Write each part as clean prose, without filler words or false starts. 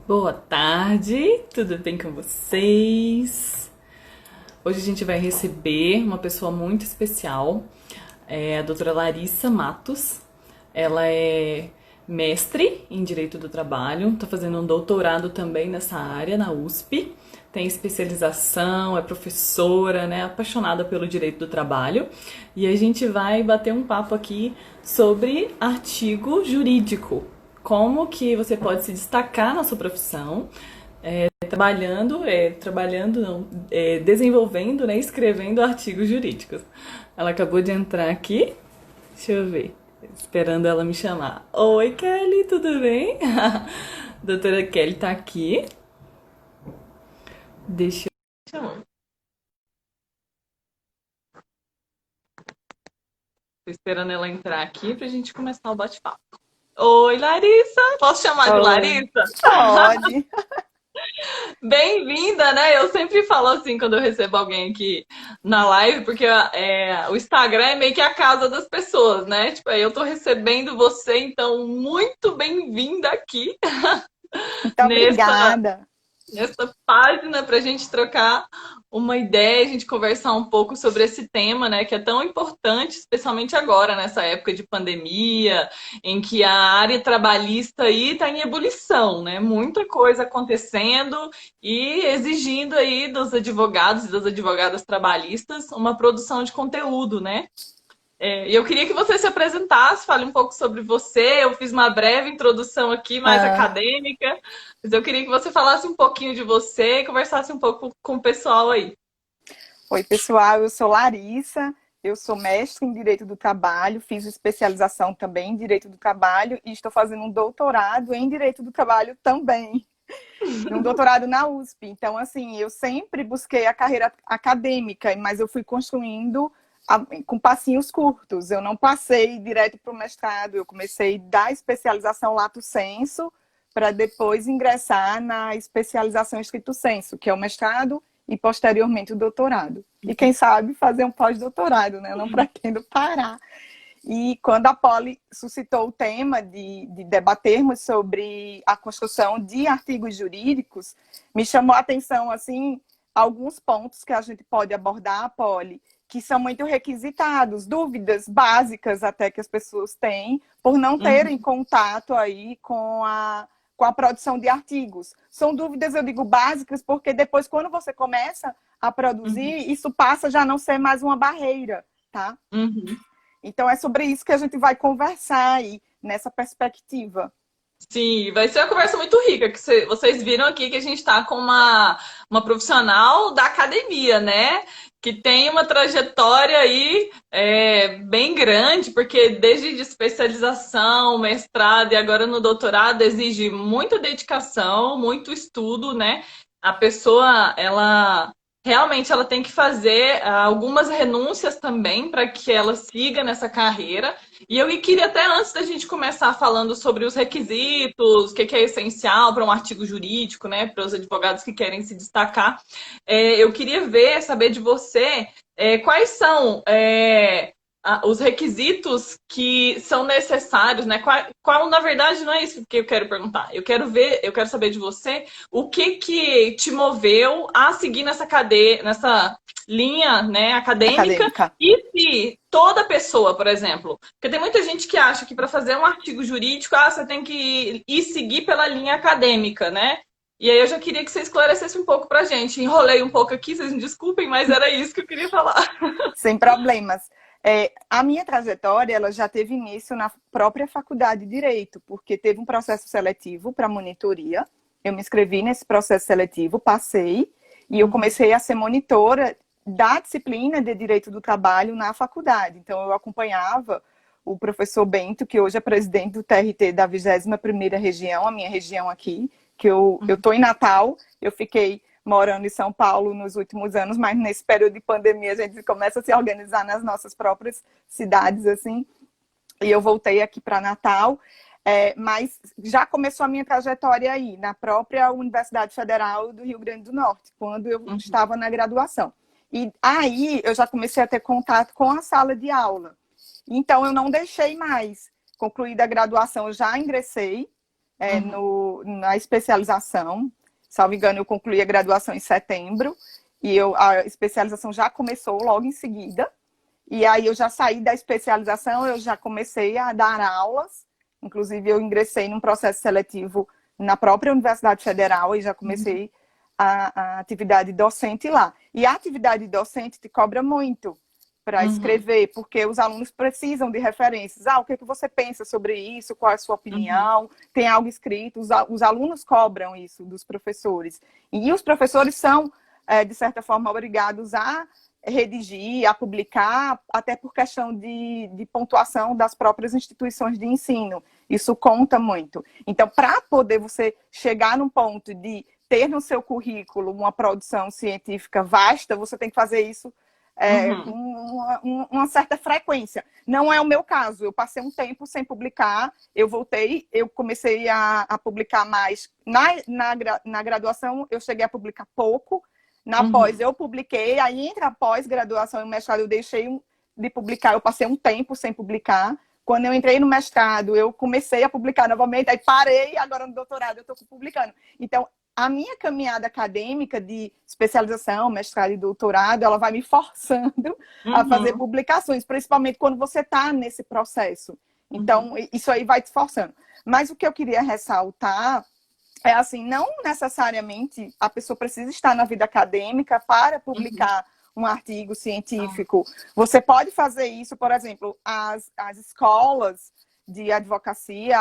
Boa tarde, tudo bem com vocês? Hoje a gente vai receber uma pessoa muito especial, a doutora Larissa Matos. Ela é mestre em Direito do Trabalho, está fazendo um doutorado também nessa área na USP, tem especialização, é professora, né, apaixonada pelo direito do trabalho. E a gente vai bater um papo aqui sobre artigo jurídico. Como que você pode se destacar na sua profissão, trabalhando não, desenvolvendo, né, escrevendo artigos jurídicos. Ela acabou de entrar aqui, deixa eu ver, esperando ela me chamar. Oi, Kelly, tudo bem? Doutora Kelly tá aqui. Deixa eu... Tô esperando ela entrar aqui pra gente começar o bate-papo. Oi, Larissa! Posso chamar de Oi, Larissa? pode. Bem-vinda, né? Eu sempre falo assim quando eu recebo alguém aqui na live, porque o Instagram é meio que a casa das pessoas, né? Tipo, aí eu tô recebendo você, então muito bem-vinda aqui Muito nessa obrigada. nessa página para a gente trocar uma ideia, a gente conversar um pouco sobre esse tema, né, que é tão importante, especialmente agora, nessa época de pandemia, em que a área trabalhista aí está em ebulição, né, muita coisa acontecendo e exigindo aí dos advogados e das advogadas trabalhistas uma produção de conteúdo, né. E eu queria que você se apresentasse, fale um pouco sobre você. Eu fiz uma breve introdução aqui, mais Ah, acadêmica, mas eu queria que você falasse um pouquinho de você e conversasse um pouco com o pessoal aí. oi, pessoal, eu sou Larissa, eu sou mestre em Direito do Trabalho, fiz especialização também em Direito do Trabalho e estou fazendo um doutorado em Direito do Trabalho também, um doutorado na USP. Então, assim, eu sempre busquei a carreira acadêmica, mas eu fui construindo com passinhos curtos. Eu não passei direto para o mestrado, eu comecei da especialização lato sensu para depois ingressar na especialização estricto sensu, que é o mestrado e posteriormente o doutorado. E quem sabe fazer um pós-doutorado, né? Eu não pretendo parar. E quando a Poli suscitou o tema de debatermos sobre a construção de artigos jurídicos, me chamou a atenção, assim, alguns pontos que a gente pode abordar, Poli, que são muito requisitados, dúvidas básicas até que as pessoas têm, por não terem Uhum, contato aí com a produção de artigos. São dúvidas, eu digo, básicas, porque depois, quando você começa a uhum, produzir, isso passa a já não ser mais uma barreira, tá? uhum. Então, é sobre isso que a gente vai conversar aí, nessa perspectiva. Sim, vai ser uma conversa muito rica, que vocês viram aqui que a gente está com uma profissional da academia, né? Que tem uma trajetória aí bem grande, porque desde de especialização, mestrado e agora no doutorado exige muita dedicação, muito estudo, né? A pessoa, ela realmente ela tem que fazer algumas renúncias também para que ela siga nessa carreira. E eu queria até antes da gente começar falando sobre os requisitos, o que é essencial para um artigo jurídico, né, para os advogados que querem se destacar, eu queria saber de você quais são os requisitos que são necessários, né? Na verdade, não é isso que eu quero perguntar. Eu quero saber de você o que te moveu a seguir nessa cadeia, nessa linha, né, acadêmica Acadêmica. e se toda pessoa, por exemplo, porque tem muita gente que acha que para fazer um artigo jurídico, você tem que ir seguir pela linha acadêmica, né? E aí eu já queria que você esclarecesse um pouco para a gente. Enrolei um pouco aqui, vocês me desculpem, mas era isso que eu queria falar. Sem problemas. A minha trajetória ela já teve início na própria faculdade de Direito, porque teve um processo seletivo para monitoria. Eu me inscrevi nesse processo seletivo, passei, e eu Uhum, comecei a ser monitora da disciplina de Direito do Trabalho na faculdade. Então, eu acompanhava o professor Bento, que hoje é presidente do TRT da 21ª região, a minha região aqui, que eu uhum, estou em Natal, eu fiquei morando em São Paulo nos últimos anos, mas nesse período de pandemia a gente começa a se organizar nas nossas próprias cidades, assim, e eu voltei aqui para Natal, mas já começou a minha trajetória aí, na própria Universidade Federal do Rio Grande do Norte, quando eu uhum, estava na graduação. E aí eu já comecei a ter contato com a sala de aula. Então eu não deixei mais. Concluída a graduação, eu já ingressei Uhum. na especialização. Salvo engano, eu concluí a graduação em setembro e a especialização já começou logo em seguida. E aí eu já saí da especialização, eu já comecei a dar aulas. Inclusive, eu ingressei num processo seletivo na própria Universidade Federal e já comecei a atividade docente lá. E a atividade docente te cobra muito para Uhum. escrever, porque os alunos precisam de referências. O que você pensa sobre isso? Qual é a sua Uhum. opinião? Tem algo escrito? Os alunos cobram isso dos professores. E os professores são, de certa forma, obrigados a redigir, a publicar, até por questão de pontuação das próprias instituições de ensino. Isso conta muito. Então, para poder você chegar num ponto de ter no seu currículo uma produção científica vasta, você tem que fazer isso com Uhum. uma certa frequência. Não é o meu caso. Eu passei um tempo sem publicar, eu voltei, eu comecei a publicar mais. Na graduação, eu cheguei a publicar pouco. Na pós, Uhum. eu publiquei. Aí, entre a pós-graduação e o mestrado, eu deixei de publicar. Eu passei um tempo sem publicar. Quando eu entrei no mestrado, eu comecei a publicar novamente, aí parei, agora no doutorado eu estou publicando. Então, a minha caminhada acadêmica de especialização, mestrado e doutorado, ela vai me forçando a fazer Uhum. publicações, principalmente quando você está nesse processo. Uhum. Então, isso aí vai te forçando. Mas o que eu queria ressaltar é assim, não necessariamente a pessoa precisa estar na vida acadêmica para Uhum. publicar um artigo Ah. científico. Você pode fazer isso, por exemplo, as escolas de advocacia,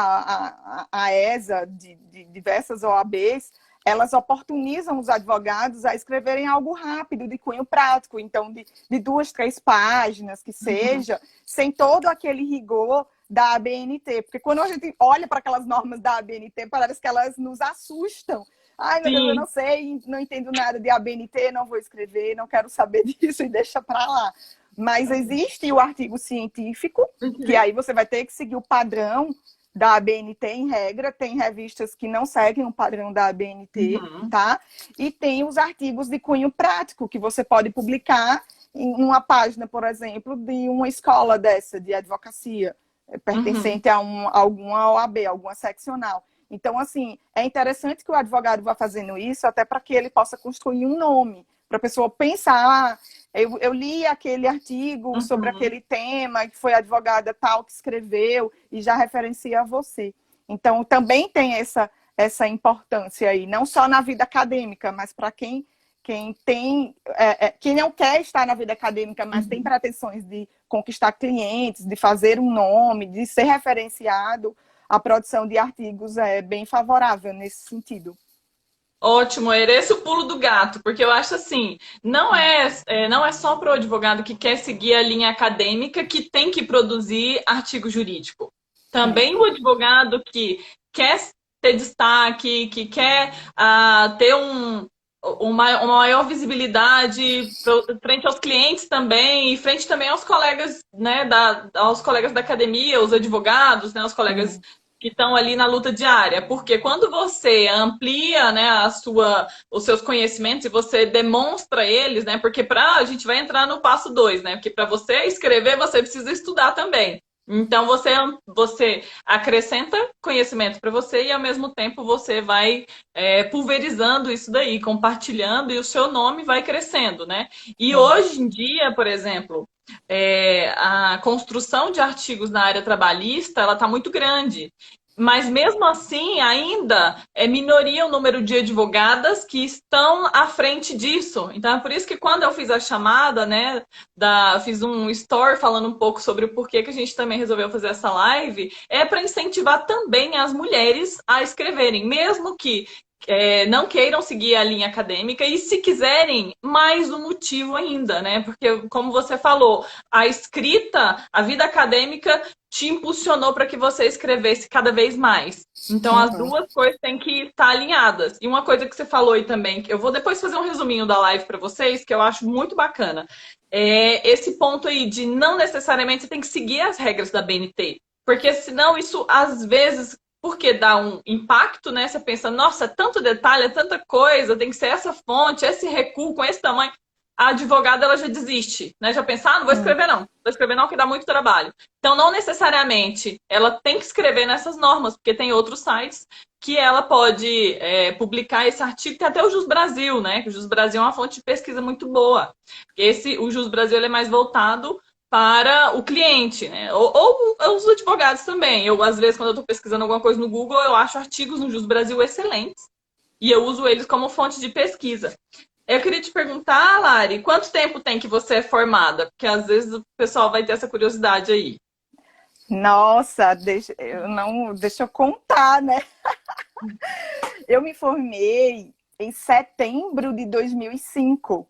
a ESA, de diversas OABs, elas oportunizam os advogados a escreverem algo rápido, de cunho prático, então de 2, 3 páginas, que Uhum. seja, sem todo aquele rigor da ABNT, porque quando a gente olha para aquelas normas da ABNT, parece que elas nos assustam. Ai, meu Deus, eu não Sim. sei, não entendo nada de ABNT, não vou escrever, não quero saber disso e deixa para lá. Mas existe o artigo científico, que Uhum. aí você vai ter que seguir o padrão da ABNT em regra, tem revistas que não seguem o padrão da ABNT, Uhum. tá? E tem os artigos de cunho prático, que você pode publicar em uma página, por exemplo, de uma escola dessa, de advocacia, Uhum. pertencente a alguma OAB, alguma seccional. Então, assim, é interessante que o advogado vá fazendo isso, até para que ele possa construir um nome, para a pessoa pensar, eu li aquele artigo sobre Uhum. aquele tema, que foi a advogada tal que escreveu, e já referencia você. Então, também tem essa importância aí, não só na vida acadêmica, mas para quem não quer estar na vida acadêmica, mas tem Uhum. pretensões de conquistar clientes, de fazer um nome, de ser referenciado, a produção de artigos é bem favorável nesse sentido. Ótimo, era esse o pulo do gato, porque eu acho assim, não é só para o advogado que quer seguir a linha acadêmica que tem que produzir artigo jurídico. Sim. Também o advogado que quer ter destaque, que quer ter uma maior visibilidade frente aos clientes também, e frente também aos colegas, né, aos colegas da academia, os advogados, né, os colegas Sim. que estão ali na luta diária, porque quando você amplia, né, os seus conhecimentos e você demonstra eles, né, porque a gente vai entrar no passo 2, né, porque para você escrever você precisa estudar também. Então você acrescenta conhecimento para você e ao mesmo tempo você vai pulverizando isso daí, compartilhando e o seu nome vai crescendo, né? E Sim. hoje em dia, por exemplo, a construção de artigos na área trabalhista ela está muito grande. Mas mesmo assim, ainda é minoria o número de advogadas que estão à frente disso. Então é por isso que quando eu fiz a chamada, né, fiz um story falando um pouco sobre o porquê que a gente também resolveu fazer essa live, é para incentivar também as mulheres a escreverem, mesmo que não queiram seguir a linha acadêmica e se quiserem, mais um motivo ainda, né? Porque, como você falou, a escrita, a vida acadêmica te impulsionou para que você escrevesse cada vez mais. Então, as Uhum. duas coisas têm que estar alinhadas. E uma coisa que você falou aí também, que eu vou depois fazer um resuminho da live para vocês, que eu acho muito bacana, é esse ponto aí de não necessariamente você tem que seguir as regras da BNT. Porque senão isso, às vezes, porque dá um impacto, né? Você pensa, nossa, é tanto detalhe, é tanta coisa, tem que ser essa fonte, esse recuo com esse tamanho. a advogada ela já desiste, né? Já pensar, ah, não vou escrever não, que dá muito trabalho. Então, não necessariamente ela tem que escrever nessas normas, porque tem outros sites que ela pode publicar esse artigo, tem até o Jus Brasil, né? O Jus Brasil é uma fonte de pesquisa muito boa. O Jus Brasil ele é mais voltado para o cliente, né? Ou os advogados também. Eu, às vezes, quando eu estou pesquisando alguma coisa no Google, eu acho artigos no Jus Brasil excelentes e eu uso eles como fonte de pesquisa. Eu queria te perguntar, Lari, quanto tempo tem que você é formada? Porque às vezes o pessoal vai ter essa curiosidade aí. Nossa, deixa eu contar, né? Eu me formei em setembro de 2005.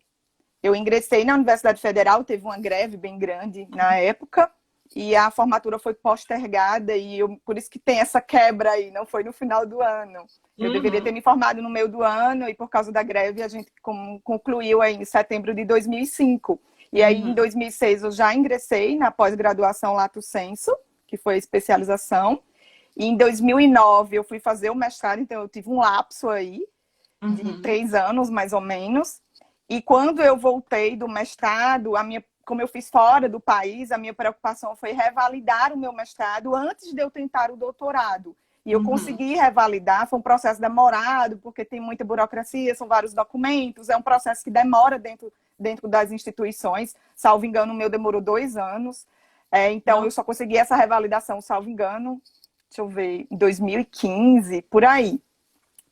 Eu ingressei na Universidade Federal, teve uma greve bem grande na época, e a formatura foi postergada, por isso que tem essa quebra aí, não foi no final do ano. Eu deveria ter me formado no meio do ano, e por causa da greve a gente concluiu aí em setembro de 2005. E aí, em 2006, eu já ingressei na pós-graduação Lato Sensu, que foi a especialização. E em 2009, eu fui fazer o mestrado, então eu tive um lapso aí, de 3 anos, mais ou menos. E quando eu voltei do mestrado, como eu fiz fora do país, a minha preocupação foi revalidar o meu mestrado antes de eu tentar o doutorado. E eu consegui revalidar, foi um processo demorado, porque tem muita burocracia, são vários documentos, é um processo que demora dentro das instituições. Salvo engano, o meu demorou 2 anos. Então, eu só consegui essa revalidação, salvo engano, deixa eu ver, em 2015, por aí.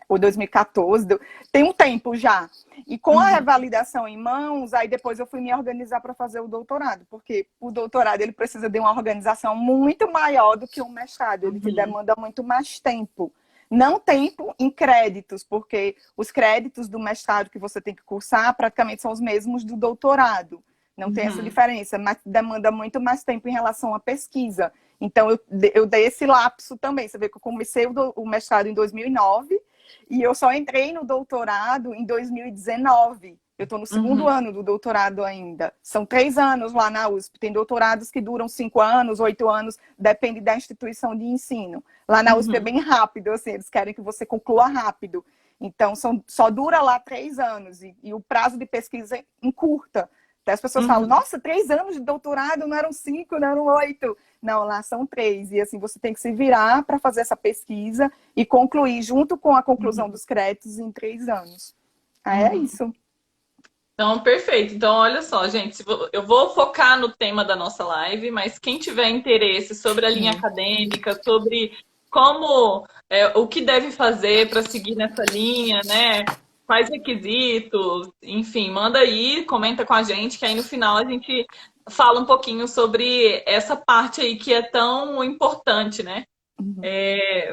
Ou 2014, tem um tempo já. E com a revalidação em mãos, aí depois eu fui me organizar para fazer o doutorado, porque o doutorado ele precisa de uma organização muito maior do que um mestrado, ele te demanda muito mais tempo. Não tempo em créditos, porque os créditos do mestrado que você tem que cursar praticamente são os mesmos do doutorado. Não tem essa diferença, mas demanda muito mais tempo em relação à pesquisa. Então, eu dei esse lapso também. Você vê que eu comecei o mestrado em 2009, e eu só entrei no doutorado em 2019. Eu estou no segundo ano do doutorado ainda. São 3 anos lá na USP. Tem doutorados que duram 5 anos, 8 anos, depende da instituição de ensino. Lá na USP é bem rápido, assim, eles querem que você conclua rápido. Então, só dura lá 3 anos. E o prazo de pesquisa encurta. Até as pessoas falam, nossa, 3 anos de doutorado, não eram 5, não eram 8. Não, lá são 3. E assim, você tem que se virar para fazer essa pesquisa e concluir junto com a conclusão dos créditos em 3 anos. É isso. Então, perfeito. Então, olha só, gente, eu vou focar no tema da nossa live, mas quem tiver interesse sobre a linha acadêmica, sobre como, o que deve fazer para seguir nessa linha, né? Quais requisitos, enfim, manda aí, comenta com a gente, que aí no final a gente fala um pouquinho sobre essa parte aí que é tão importante, né?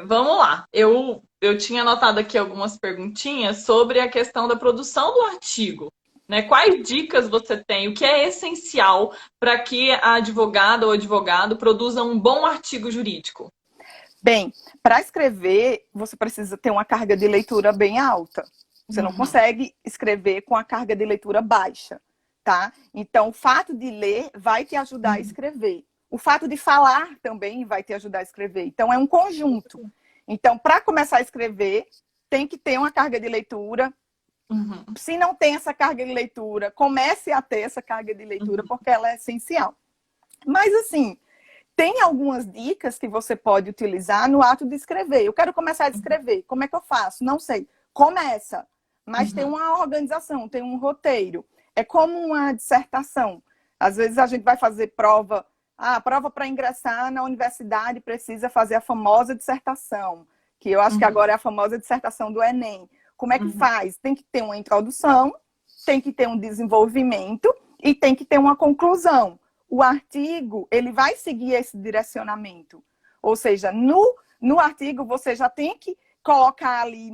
Vamos lá. Eu tinha anotado aqui algumas perguntinhas sobre a questão da produção do artigo. Né? Quais dicas você tem? O que é essencial para que a advogada ou advogado produza um bom artigo jurídico? Bem, para escrever, você precisa ter uma carga de leitura bem alta. Você não consegue escrever com a carga de leitura baixa, tá? Então, o fato de ler vai te ajudar a escrever. O fato de falar também vai te ajudar a escrever. Então, é um conjunto. Então, para começar a escrever, tem que ter uma carga de leitura. Se não tem essa carga de leitura, comece a ter essa carga de leitura, porque ela é essencial. Mas, assim, tem algumas dicas que você pode utilizar no ato de escrever. Eu quero começar a escrever. Como é que eu faço? Não sei. Começa. Mas tem uma organização, tem um roteiro. É como uma dissertação. Às vezes a gente vai fazer prova. A prova para ingressar na universidade precisa fazer a famosa dissertação, que eu acho que agora é a famosa dissertação do Enem. Como é que faz? Tem que ter uma introdução, tem que ter um desenvolvimento e tem que ter uma conclusão. O artigo, ele vai seguir esse direcionamento. Ou seja, no artigo você já tem que colocar ali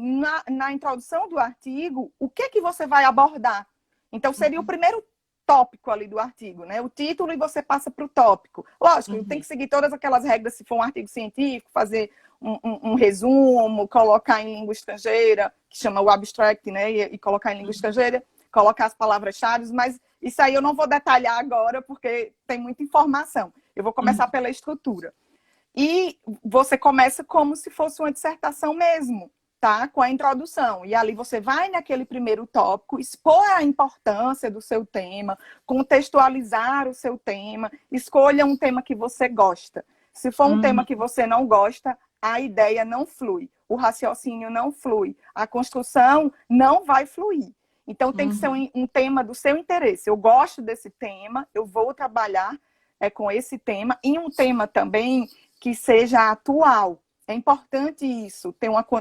na introdução do artigo o que você vai abordar. Então, seria o primeiro tópico ali do artigo, né? O título e você passa para o tópico. Lógico, tem que seguir todas aquelas regras, se for um artigo científico, fazer um resumo, colocar em língua estrangeira, que chama o abstract, né? E colocar em língua estrangeira, colocar as palavras-chave, mas isso aí eu não vou detalhar agora, porque tem muita informação. Eu vou começar pela estrutura. E você começa como se fosse uma dissertação mesmo. tá? Com a introdução. E ali você vai naquele primeiro tópico, expor a importância do seu tema, contextualizar o seu tema, escolha um tema que você gosta. Se for um tema Uhum. que você não gosta, a ideia não flui, o raciocínio não flui, a construção não vai fluir. Então tem que ser Uhum. um tema do seu interesse. Eu gosto desse tema, eu vou trabalhar com esse tema, e um tema também que seja atual. É importante isso,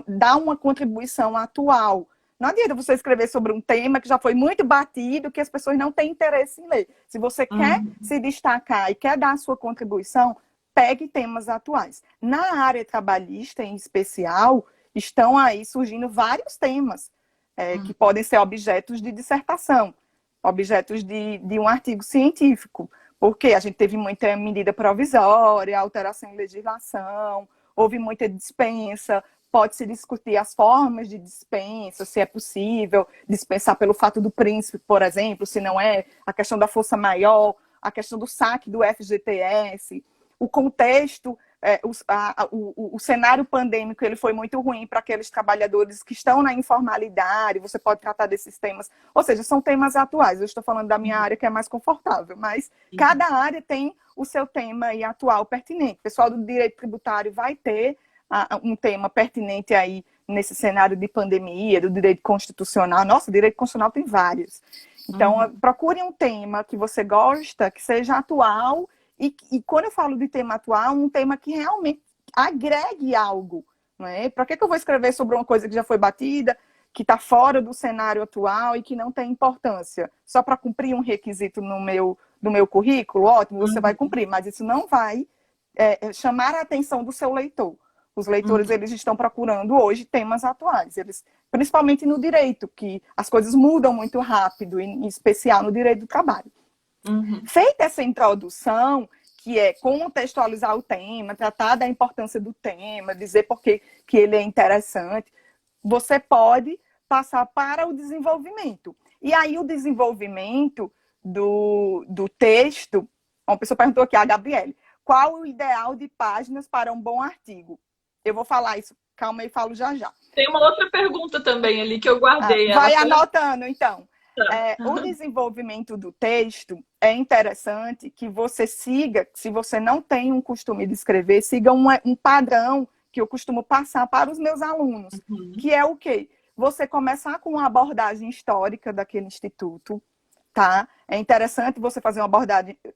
dar uma contribuição atual. Não adianta você escrever sobre um tema que já foi muito batido, que as pessoas não têm interesse em ler. Se você quer Uhum. se destacar e quer dar a sua contribuição, pegue temas atuais. Na área trabalhista, em especial, estão aí surgindo vários temas que podem ser objetos de dissertação, objetos de um artigo científico, porque a gente teve muita medida provisória, alteração em legislação, houve muita dispensa, pode-se discutir as formas de dispensa, se é possível dispensar pelo fato do príncipe, por exemplo, se não é, a questão da força maior, a questão do saque do FGTS, o contexto, o cenário pandêmico ele foi muito ruim para aqueles trabalhadores que estão na informalidade, você pode tratar desses temas, ou seja, são temas atuais, eu estou falando da minha área que é mais confortável, mas cada área tem o seu tema aí atual pertinente. O pessoal do direito tributário vai ter um tema pertinente aí nesse cenário de pandemia, do direito constitucional. Nossa, o direito constitucional tem vários. Então, procure um tema que você gosta, que seja atual, e quando eu falo de tema atual, um tema que realmente agregue algo. Não é? Para que eu vou escrever sobre uma coisa que já foi batida, que está fora do cenário atual e que não tem importância? Só para cumprir um requisito no meu currículo? Ótimo, você vai cumprir, mas isso não vai chamar a atenção do seu leitor. Os leitores, eles estão procurando hoje temas atuais, principalmente no direito, que as coisas mudam muito rápido, em especial no direito do trabalho. Uhum. Feita essa introdução, que é contextualizar o tema, tratar da importância do tema, dizer por que ele é interessante, você pode passar para o desenvolvimento. E aí o desenvolvimento do texto, uma pessoa perguntou aqui, a Gabriele, qual o ideal de páginas para um bom artigo? Eu vou falar isso, calma aí, falo já já. Tem uma outra pergunta também ali que eu guardei. Vai anotando, então. Tá. O desenvolvimento do texto é interessante que você siga, se você não tem um costume de escrever, siga um padrão que eu costumo passar para os meus alunos, que é o quê? Você começar com uma abordagem histórica daquele instituto, tá? É interessante você fazer uma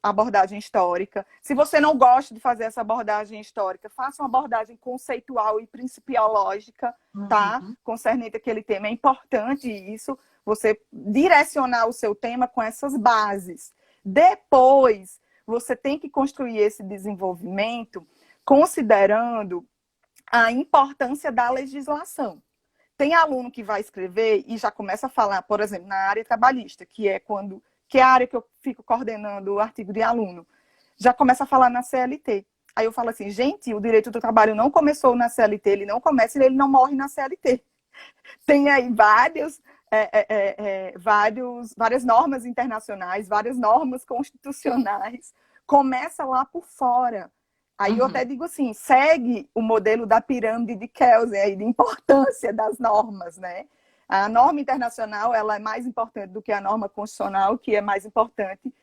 abordagem histórica. Se você não gosta de fazer essa abordagem histórica, faça uma abordagem conceitual e principiológica, tá? Concernente àquele tema. É importante isso, você direcionar o seu tema com essas bases. Depois, você tem que construir esse desenvolvimento considerando a importância da legislação. Tem aluno que vai escrever e já começa a falar, por exemplo, na área trabalhista, que é a área que eu fico coordenando o artigo de aluno, já começa a falar na CLT. Aí eu falo assim, gente, o direito do trabalho não começou na CLT, ele não começa e ele não morre na CLT. Tem aí várias normas internacionais, várias normas constitucionais, começa lá por fora. Aí eu até digo assim, segue o modelo da pirâmide de Kelsen, aí, de importância das normas, né? A norma internacional ela é mais importante do que a norma constitucional, que é mais importante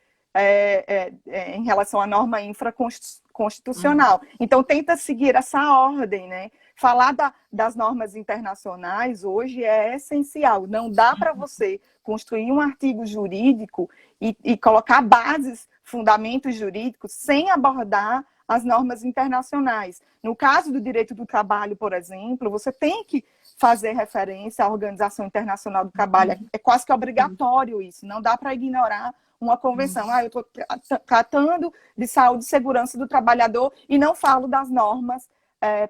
em relação à norma infraconstitucional. Então, tenta seguir essa ordem, né? Falar das normas internacionais hoje é essencial. Não dá para você construir um artigo jurídico e colocar bases, fundamentos jurídicos, sem abordar as normas internacionais. No caso do direito do trabalho, por exemplo, você tem que fazer referência à Organização Internacional do Trabalho. É quase que obrigatório isso. Não dá para ignorar uma convenção. Eu estou tratando de saúde e segurança do trabalhador e não falo das normas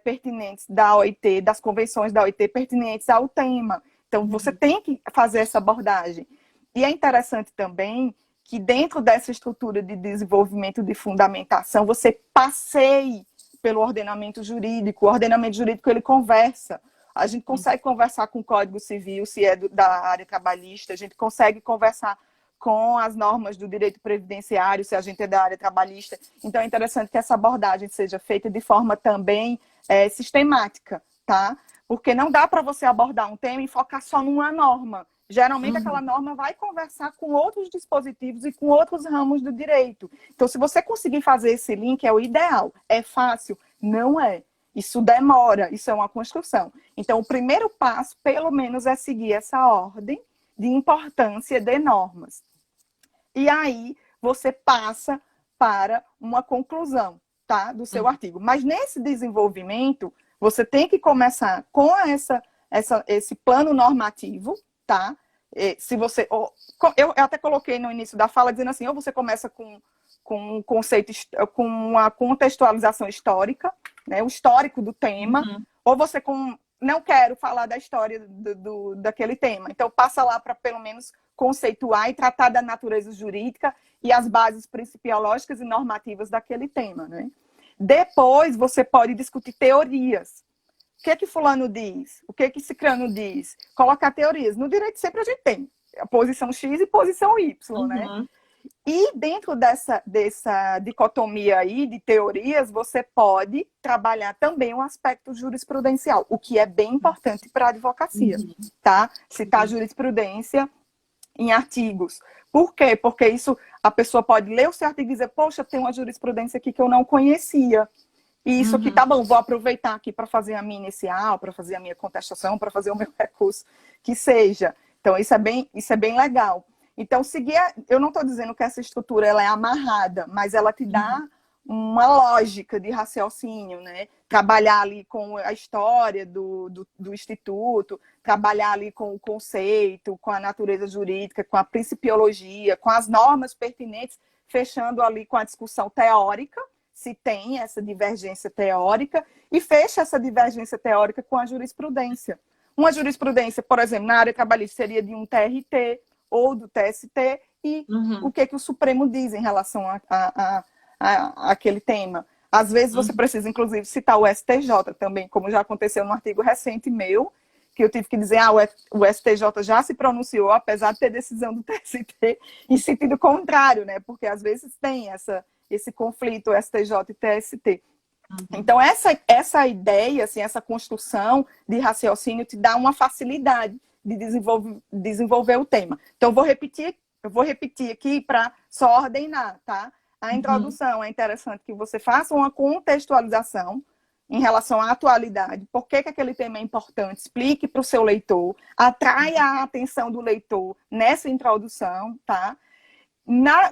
pertinentes da OIT, das convenções da OIT pertinentes ao tema. Então, você tem que fazer essa abordagem. E é interessante também que dentro dessa estrutura de desenvolvimento de fundamentação, você passeie pelo ordenamento jurídico. O ordenamento jurídico, ele conversa. A gente consegue conversar com o Código Civil, se é da área trabalhista, a gente consegue conversar com as normas do direito previdenciário, se a gente é da área trabalhista. Então, é interessante que essa abordagem seja feita de forma também sistemática, tá? Porque não dá para você abordar um tema e focar só numa norma. Geralmente, aquela Uhum. norma vai conversar com outros dispositivos e com outros ramos do direito. Então, se você conseguir fazer esse link, é o ideal. É fácil? Não é. Isso demora, isso é uma construção. Então, o primeiro passo, pelo menos, é seguir essa ordem de importância de normas. E aí, você passa para uma conclusão, tá, do seu Uhum. artigo. Mas nesse desenvolvimento, você tem que começar com esse plano normativo, tá? Se você, eu até coloquei no início da fala dizendo assim, ou você começa com um conceito, com uma contextualização histórica, né, o histórico do tema, Uhum. ou você não quero falar da história daquele tema, então passa lá para pelo menos conceituar e tratar da natureza jurídica e as bases principiológicas e normativas daquele tema, né? Depois você pode discutir teorias. O que é que fulano diz? O que é que cicrano diz? Colocar teorias. No direito sempre a gente tem a posição X e posição Y, né? Uhum. E dentro dessa dicotomia aí de teorias, você pode trabalhar também um aspecto jurisprudencial, o que é bem importante para a advocacia, Uhum. tá? Citar jurisprudência em artigos. Por quê? Porque isso, a pessoa pode ler o seu artigo e dizer, poxa, tem uma jurisprudência aqui que eu não conhecia. E isso aqui Uhum. tá bom, vou aproveitar aqui para fazer a minha inicial, para fazer a minha contestação, para fazer o meu recurso, que seja. Então, isso é bem legal. Então, seguir, eu não estou dizendo que essa estrutura ela é amarrada, mas ela te Uhum. dá uma lógica de raciocínio, né? Trabalhar ali com a história do instituto, trabalhar ali com o conceito, com a natureza jurídica, com a principiologia, com as normas pertinentes, fechando ali com a discussão teórica, se tem essa divergência teórica, e fecha essa divergência teórica com a jurisprudência. Uma jurisprudência, por exemplo, na área trabalhista seria de um TRT ou do TST, e o Uhum. que o Supremo diz em relação a aquele tema. Às vezes você Uhum. precisa, inclusive, citar o STJ também, como já aconteceu num artigo recente meu, que eu tive que dizer, o STJ já se pronunciou, apesar de ter decisão do TST, em sentido contrário, né? Porque às vezes tem esse conflito STJ e TST. Uhum. Então, essa ideia, assim, essa construção de raciocínio te dá uma facilidade de desenvolver o tema. Então, eu vou repetir aqui para só ordenar, tá? A Uhum. introdução é interessante que você faça uma contextualização em relação à atualidade, por que aquele tema é importante, explique para o seu leitor, atraia a atenção do leitor nessa introdução, tá?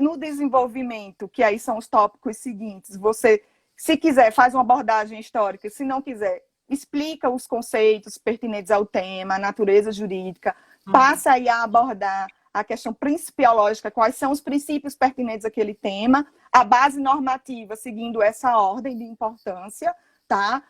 No desenvolvimento, que aí são os tópicos seguintes, você, se quiser, faz uma abordagem histórica, se não quiser, explica os conceitos pertinentes ao tema, a natureza jurídica, Uhum. passa aí a abordar a questão principiológica, quais são os princípios pertinentes àquele tema, a base normativa, seguindo essa ordem de importância, tá?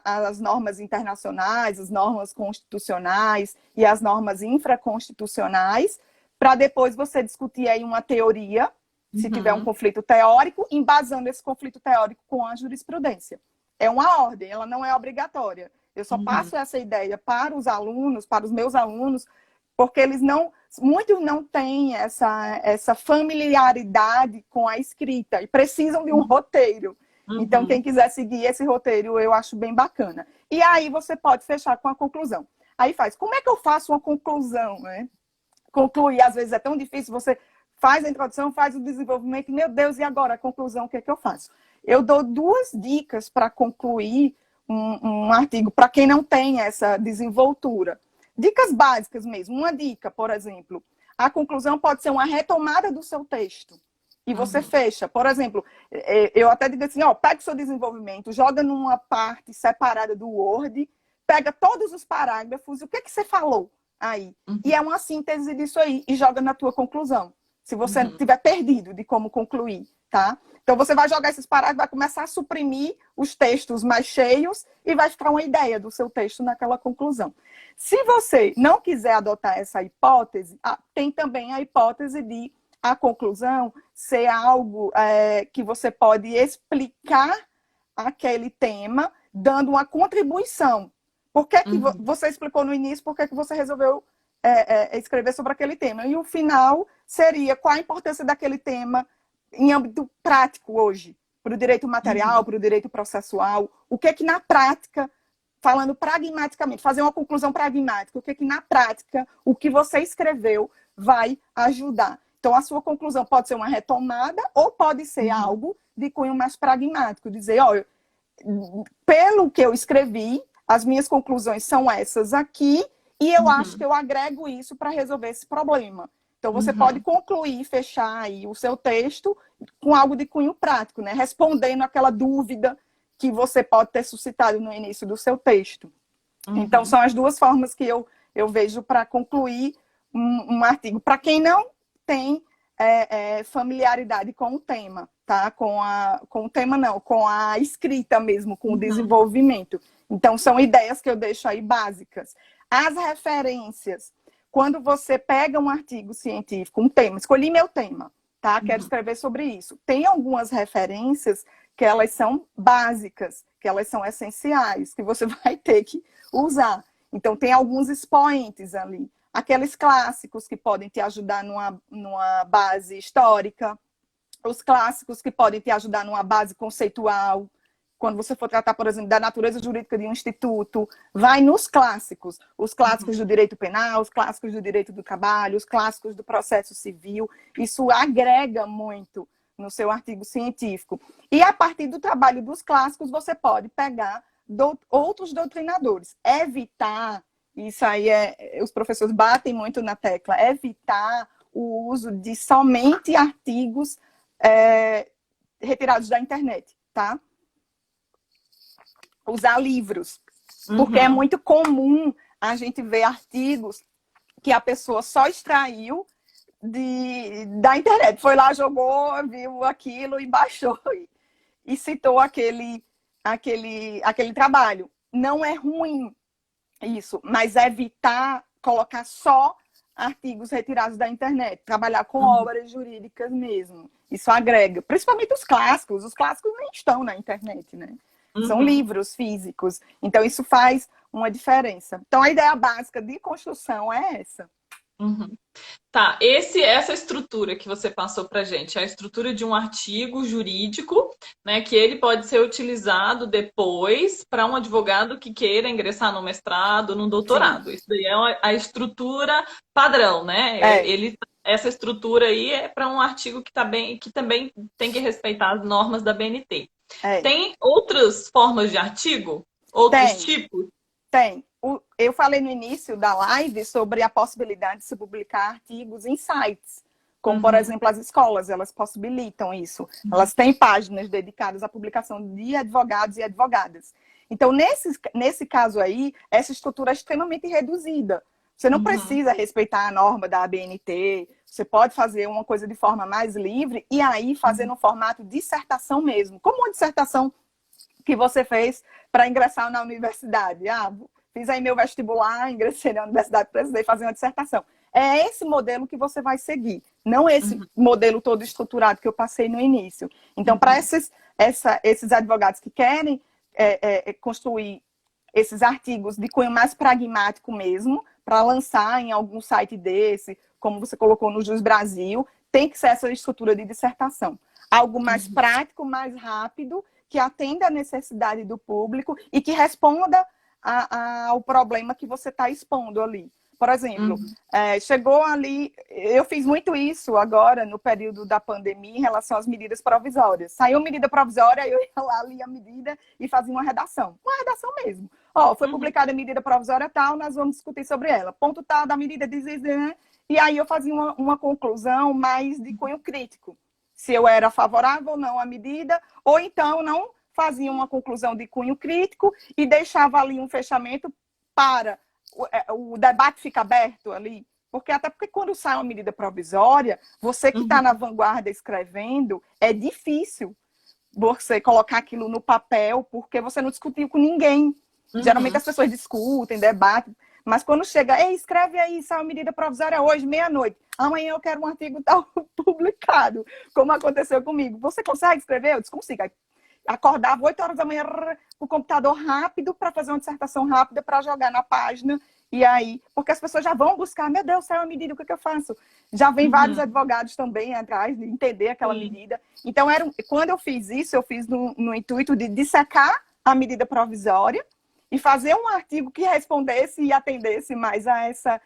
As normas internacionais, as normas constitucionais e as normas infraconstitucionais, para depois você discutir aí uma teoria, se tiver um Uhum. conflito teórico, embasando esse conflito teórico com a jurisprudência. É uma ordem, ela não é obrigatória. Eu só Uhum. passo essa ideia para os alunos, para os meus alunos, porque eles não, muitos não têm essa familiaridade com a escrita e precisam de um roteiro. Então, quem Uhum. quiser seguir esse roteiro, eu acho bem bacana. E aí você pode fechar com a conclusão. Aí faz, como é que eu faço uma conclusão, né? Concluir, às vezes é tão difícil, você faz a introdução, faz o desenvolvimento, meu Deus, e agora a conclusão, o que é que eu faço? Eu dou 2 dicas para concluir um artigo, para quem não tem essa desenvoltura. Dicas básicas mesmo. Uma dica, por exemplo, a conclusão pode ser uma retomada do seu texto. E você Uhum. fecha. Por exemplo, eu até digo assim, ó, pega o seu desenvolvimento, joga numa parte separada do Word, pega todos os parágrafos, o que é que você falou aí? E é Uhum. uma síntese disso aí, e joga na tua conclusão. Se você Uhum. estiver perdido de como concluir, tá? Então você vai jogar esses parágrafos, vai começar a suprimir os textos mais cheios e vai ficar uma ideia do seu texto naquela conclusão. Se você não quiser adotar essa hipótese, tem também a hipótese de a conclusão ser algo que você pode explicar aquele tema, dando uma contribuição. Por que, que Uhum. você explicou no início, por que, que você resolveu escrever sobre aquele tema? E o final seria qual a importância daquele tema em âmbito prático hoje, para o direito material, Uhum. para o direito processual, o que na prática falando pragmaticamente, fazer uma conclusão pragmática, o que que na prática, o que você escreveu vai ajudar. Então, a sua conclusão pode ser uma retomada ou pode ser algo de cunho mais pragmático, dizer, olha, pelo que eu escrevi, as minhas conclusões são essas aqui, e eu acho que eu agrego isso para resolver esse problema. Então, você pode concluir, fechar aí o seu texto com algo de cunho prático, né? Respondendo aquela dúvida que você pode ter suscitado no início do seu texto. Então, são as duas formas que eu vejo para concluir um artigo. Para quem não tem familiaridade com o tema, tá? Com o tema não, com a escrita mesmo, com o desenvolvimento. Então, são ideias que eu deixo aí básicas. As referências, quando você pega um artigo científico, um tema, escolhi meu tema, tá? Quero escrever sobre isso. Tem algumas referências que elas são básicas, que elas são essenciais, que você vai ter que usar. Então, tem alguns expoentes ali. Aqueles clássicos que podem te ajudar numa base histórica, os clássicos que podem te ajudar numa base conceitual. Quando você for tratar, por exemplo, da natureza jurídica de um instituto, vai nos clássicos. Os clássicos do direito penal, os clássicos do direito do trabalho, os clássicos do processo civil. Isso agrega muito no seu artigo científico. E a partir do trabalho dos clássicos, você pode pegar outros doutrinadores. Evitar, isso aí os professores batem muito na tecla, evitar o uso de somente artigos retirados da internet, tá? Usar livros, porque é muito comum a gente ver artigos que a pessoa só extraiu da internet. Foi lá, jogou, viu aquilo e baixou e citou aquele trabalho. Não é ruim isso, mas evitar colocar só artigos retirados da internet, trabalhar com obras jurídicas mesmo. Isso agrega, principalmente os clássicos nem estão na internet, né? São livros físicos. Então, isso faz uma diferença. Então, a ideia básica de construção é essa. Tá, essa estrutura que você passou pra gente, é a estrutura de um artigo jurídico, né, que ele pode ser utilizado depois para um advogado que queira ingressar no mestrado, no doutorado. Sim. Isso daí é a estrutura padrão, né? Essa estrutura aí é para um artigo que também tem que respeitar as normas da BNT. Tem outras formas de artigo? Outros tipos? Tem. Eu falei no início da live sobre a possibilidade de se publicar artigos em sites, como, por exemplo, as escolas, elas possibilitam isso. Elas têm páginas dedicadas à publicação de advogados e advogadas. Então, nesse caso aí, essa estrutura é extremamente reduzida. Você não precisa respeitar a norma da ABNT, você pode fazer uma coisa de forma mais livre e aí fazer no formato dissertação mesmo. Como uma dissertação que você fez para ingressar na universidade. Fiz aí meu vestibular, ingressei na universidade, precisei fazer uma dissertação. É esse modelo que você vai seguir, não esse modelo todo estruturado que eu passei no início. Então, para esses advogados que querem construir esses artigos de cunho mais pragmático mesmo, para lançar em algum site desse, como você colocou no Jus Brasil, tem que ser essa estrutura de dissertação. Algo mais prático, mais rápido, que atenda à necessidade do público e que responda ao problema que você está expondo ali. Por exemplo, chegou ali... Eu fiz muito isso agora, no período da pandemia, em relação às medidas provisórias. Saiu medida provisória, eu ia lá, lia a medida e fazia uma redação. Uma redação mesmo. Foi publicada a medida provisória tal, nós vamos discutir sobre ela. Ponto tal da medida, e aí eu fazia uma conclusão mais de cunho crítico. Se eu era favorável ou não à medida, ou então não fazia uma conclusão de cunho crítico e deixava ali um fechamento para o debate ficar aberto ali. Até porque quando sai uma medida provisória, você que está na vanguarda escrevendo, é difícil você colocar aquilo no papel, porque você não discutiu com ninguém. Geralmente as pessoas discutem, debatem, mas quando chega, escreve aí, sai uma medida provisória hoje, meia-noite. Amanhã eu quero um artigo tal publicado, como aconteceu comigo. Você consegue escrever? Eu disse, consigo. Aí, acordava 8 horas da manhã o computador rápido para fazer uma dissertação rápida para jogar na página. E aí, porque as pessoas já vão buscar, meu Deus, saiu uma medida, o que eu faço? Já vem vários advogados também atrás de entender aquela medida. Então, quando eu fiz isso, eu fiz no intuito de dissecar a medida provisória e fazer um artigo que respondesse e atendesse mais a essa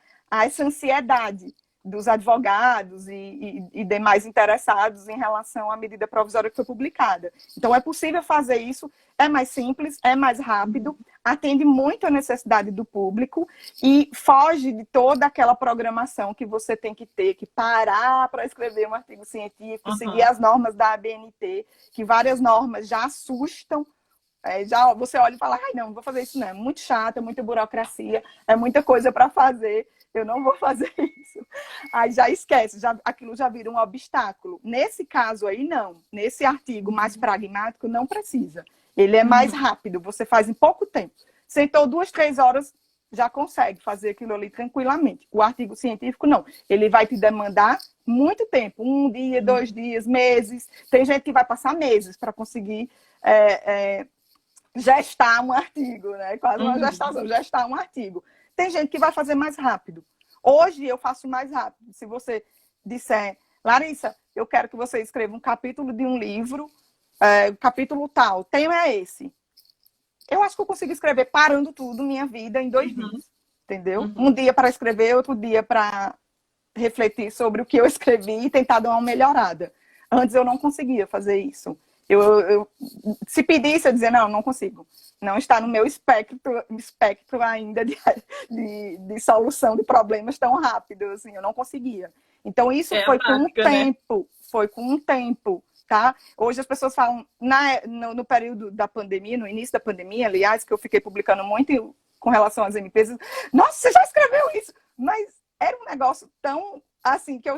ansiedade dos advogados e demais interessados em relação à medida provisória que foi publicada. Então, é possível fazer isso, é mais simples, é mais rápido, atende muito a necessidade do público e foge de toda aquela programação que você tem que ter, que parar para escrever um artigo científico, seguir as normas da ABNT, que várias normas já assustam. Já você olha e fala, ai, não vou fazer isso não, é muito chato, é muita burocracia, é muita coisa para fazer, eu não vou fazer isso. Aí já esquece, aquilo já vira um obstáculo. Nesse caso aí, não. Nesse artigo mais pragmático, não precisa. Ele é mais rápido, você faz em pouco tempo. Sentou 2, 3 horas, já consegue fazer aquilo ali tranquilamente. O artigo científico, não. Ele vai te demandar muito tempo, 1 dia, 2 dias, meses. Tem gente que vai passar meses para conseguir gestar um artigo, né? Quase uma gestação, gestar um artigo. Tem gente que vai fazer mais rápido. Hoje eu faço mais rápido. Se você disser, Larissa, eu quero que você escreva um capítulo de um livro, capítulo tal, o tema é esse. Eu acho que eu consigo escrever parando tudo, minha vida, em 2 dias. Entendeu? Um dia para escrever, outro dia para refletir sobre o que eu escrevi e tentar dar uma melhorada. Antes eu não conseguia fazer isso. Se pedisse, eu dizia, não consigo. Não está no meu espectro ainda de solução de problemas tão rápido, assim, eu não conseguia. Então, isso foi com um tempo, foi com um tempo, tá? Hoje as pessoas falam, no período da pandemia, no início da pandemia, aliás, que eu fiquei publicando muito com relação às MPs, nossa, você já escreveu isso? Mas era um negócio tão, assim, que eu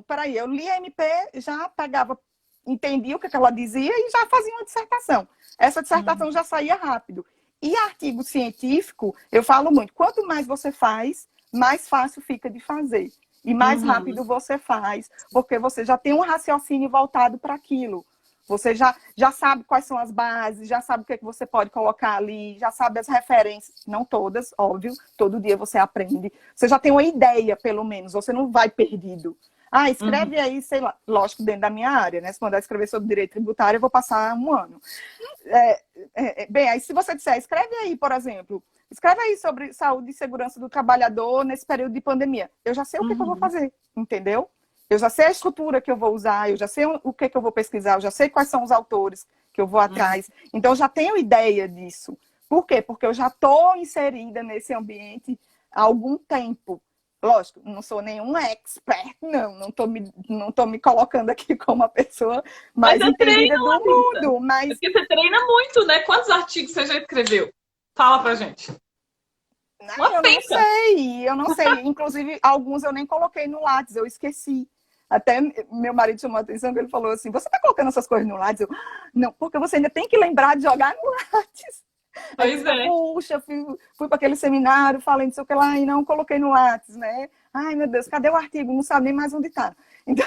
peraí, eu li a MP, já pegava, entendia o que ela dizia e já fazia uma dissertação. Essa dissertação já saía rápido. E artigo científico, eu falo muito, quanto mais você faz, mais fácil fica de fazer. E mais rápido você faz, porque você já tem um raciocínio voltado para aquilo. Você já sabe quais são as bases, já sabe o que é que você pode colocar ali, já sabe as referências, não todas, óbvio, todo dia você aprende. Você já tem uma ideia, pelo menos, você não vai perdido. Escreve aí, sei lá, lógico, dentro da minha área, né? Se mandar escrever sobre direito tributário, eu vou passar 1 ano. Bem, aí se você disser, escreve aí, por exemplo, escreve aí sobre saúde e segurança do trabalhador nesse período de pandemia. Eu já sei o que eu vou fazer, entendeu? Eu já sei a estrutura que eu vou usar, eu já sei o que eu vou pesquisar, eu já sei quais são os autores que eu vou atrás. Então, eu já tenho ideia disso. Por quê? Porque eu já estou inserida nesse ambiente há algum tempo. Lógico, não sou nenhum expert, não tô me colocando aqui como a pessoa mais entendida do mundo. Mas... É porque você treina muito, né? Quantos artigos você já escreveu? Fala pra gente. Eu não sei. Inclusive, alguns eu nem coloquei no Lattes, eu esqueci. Até meu marido chamou a atenção que ele falou assim, você tá colocando essas coisas no Lattes? Não, porque você ainda tem que lembrar de jogar no Lattes. Pois é. Puxa, fui para aquele seminário, falei não sei o que lá e não coloquei no Lattes, né? Ai, meu Deus, cadê o artigo? Não sabe nem mais onde tá. Então...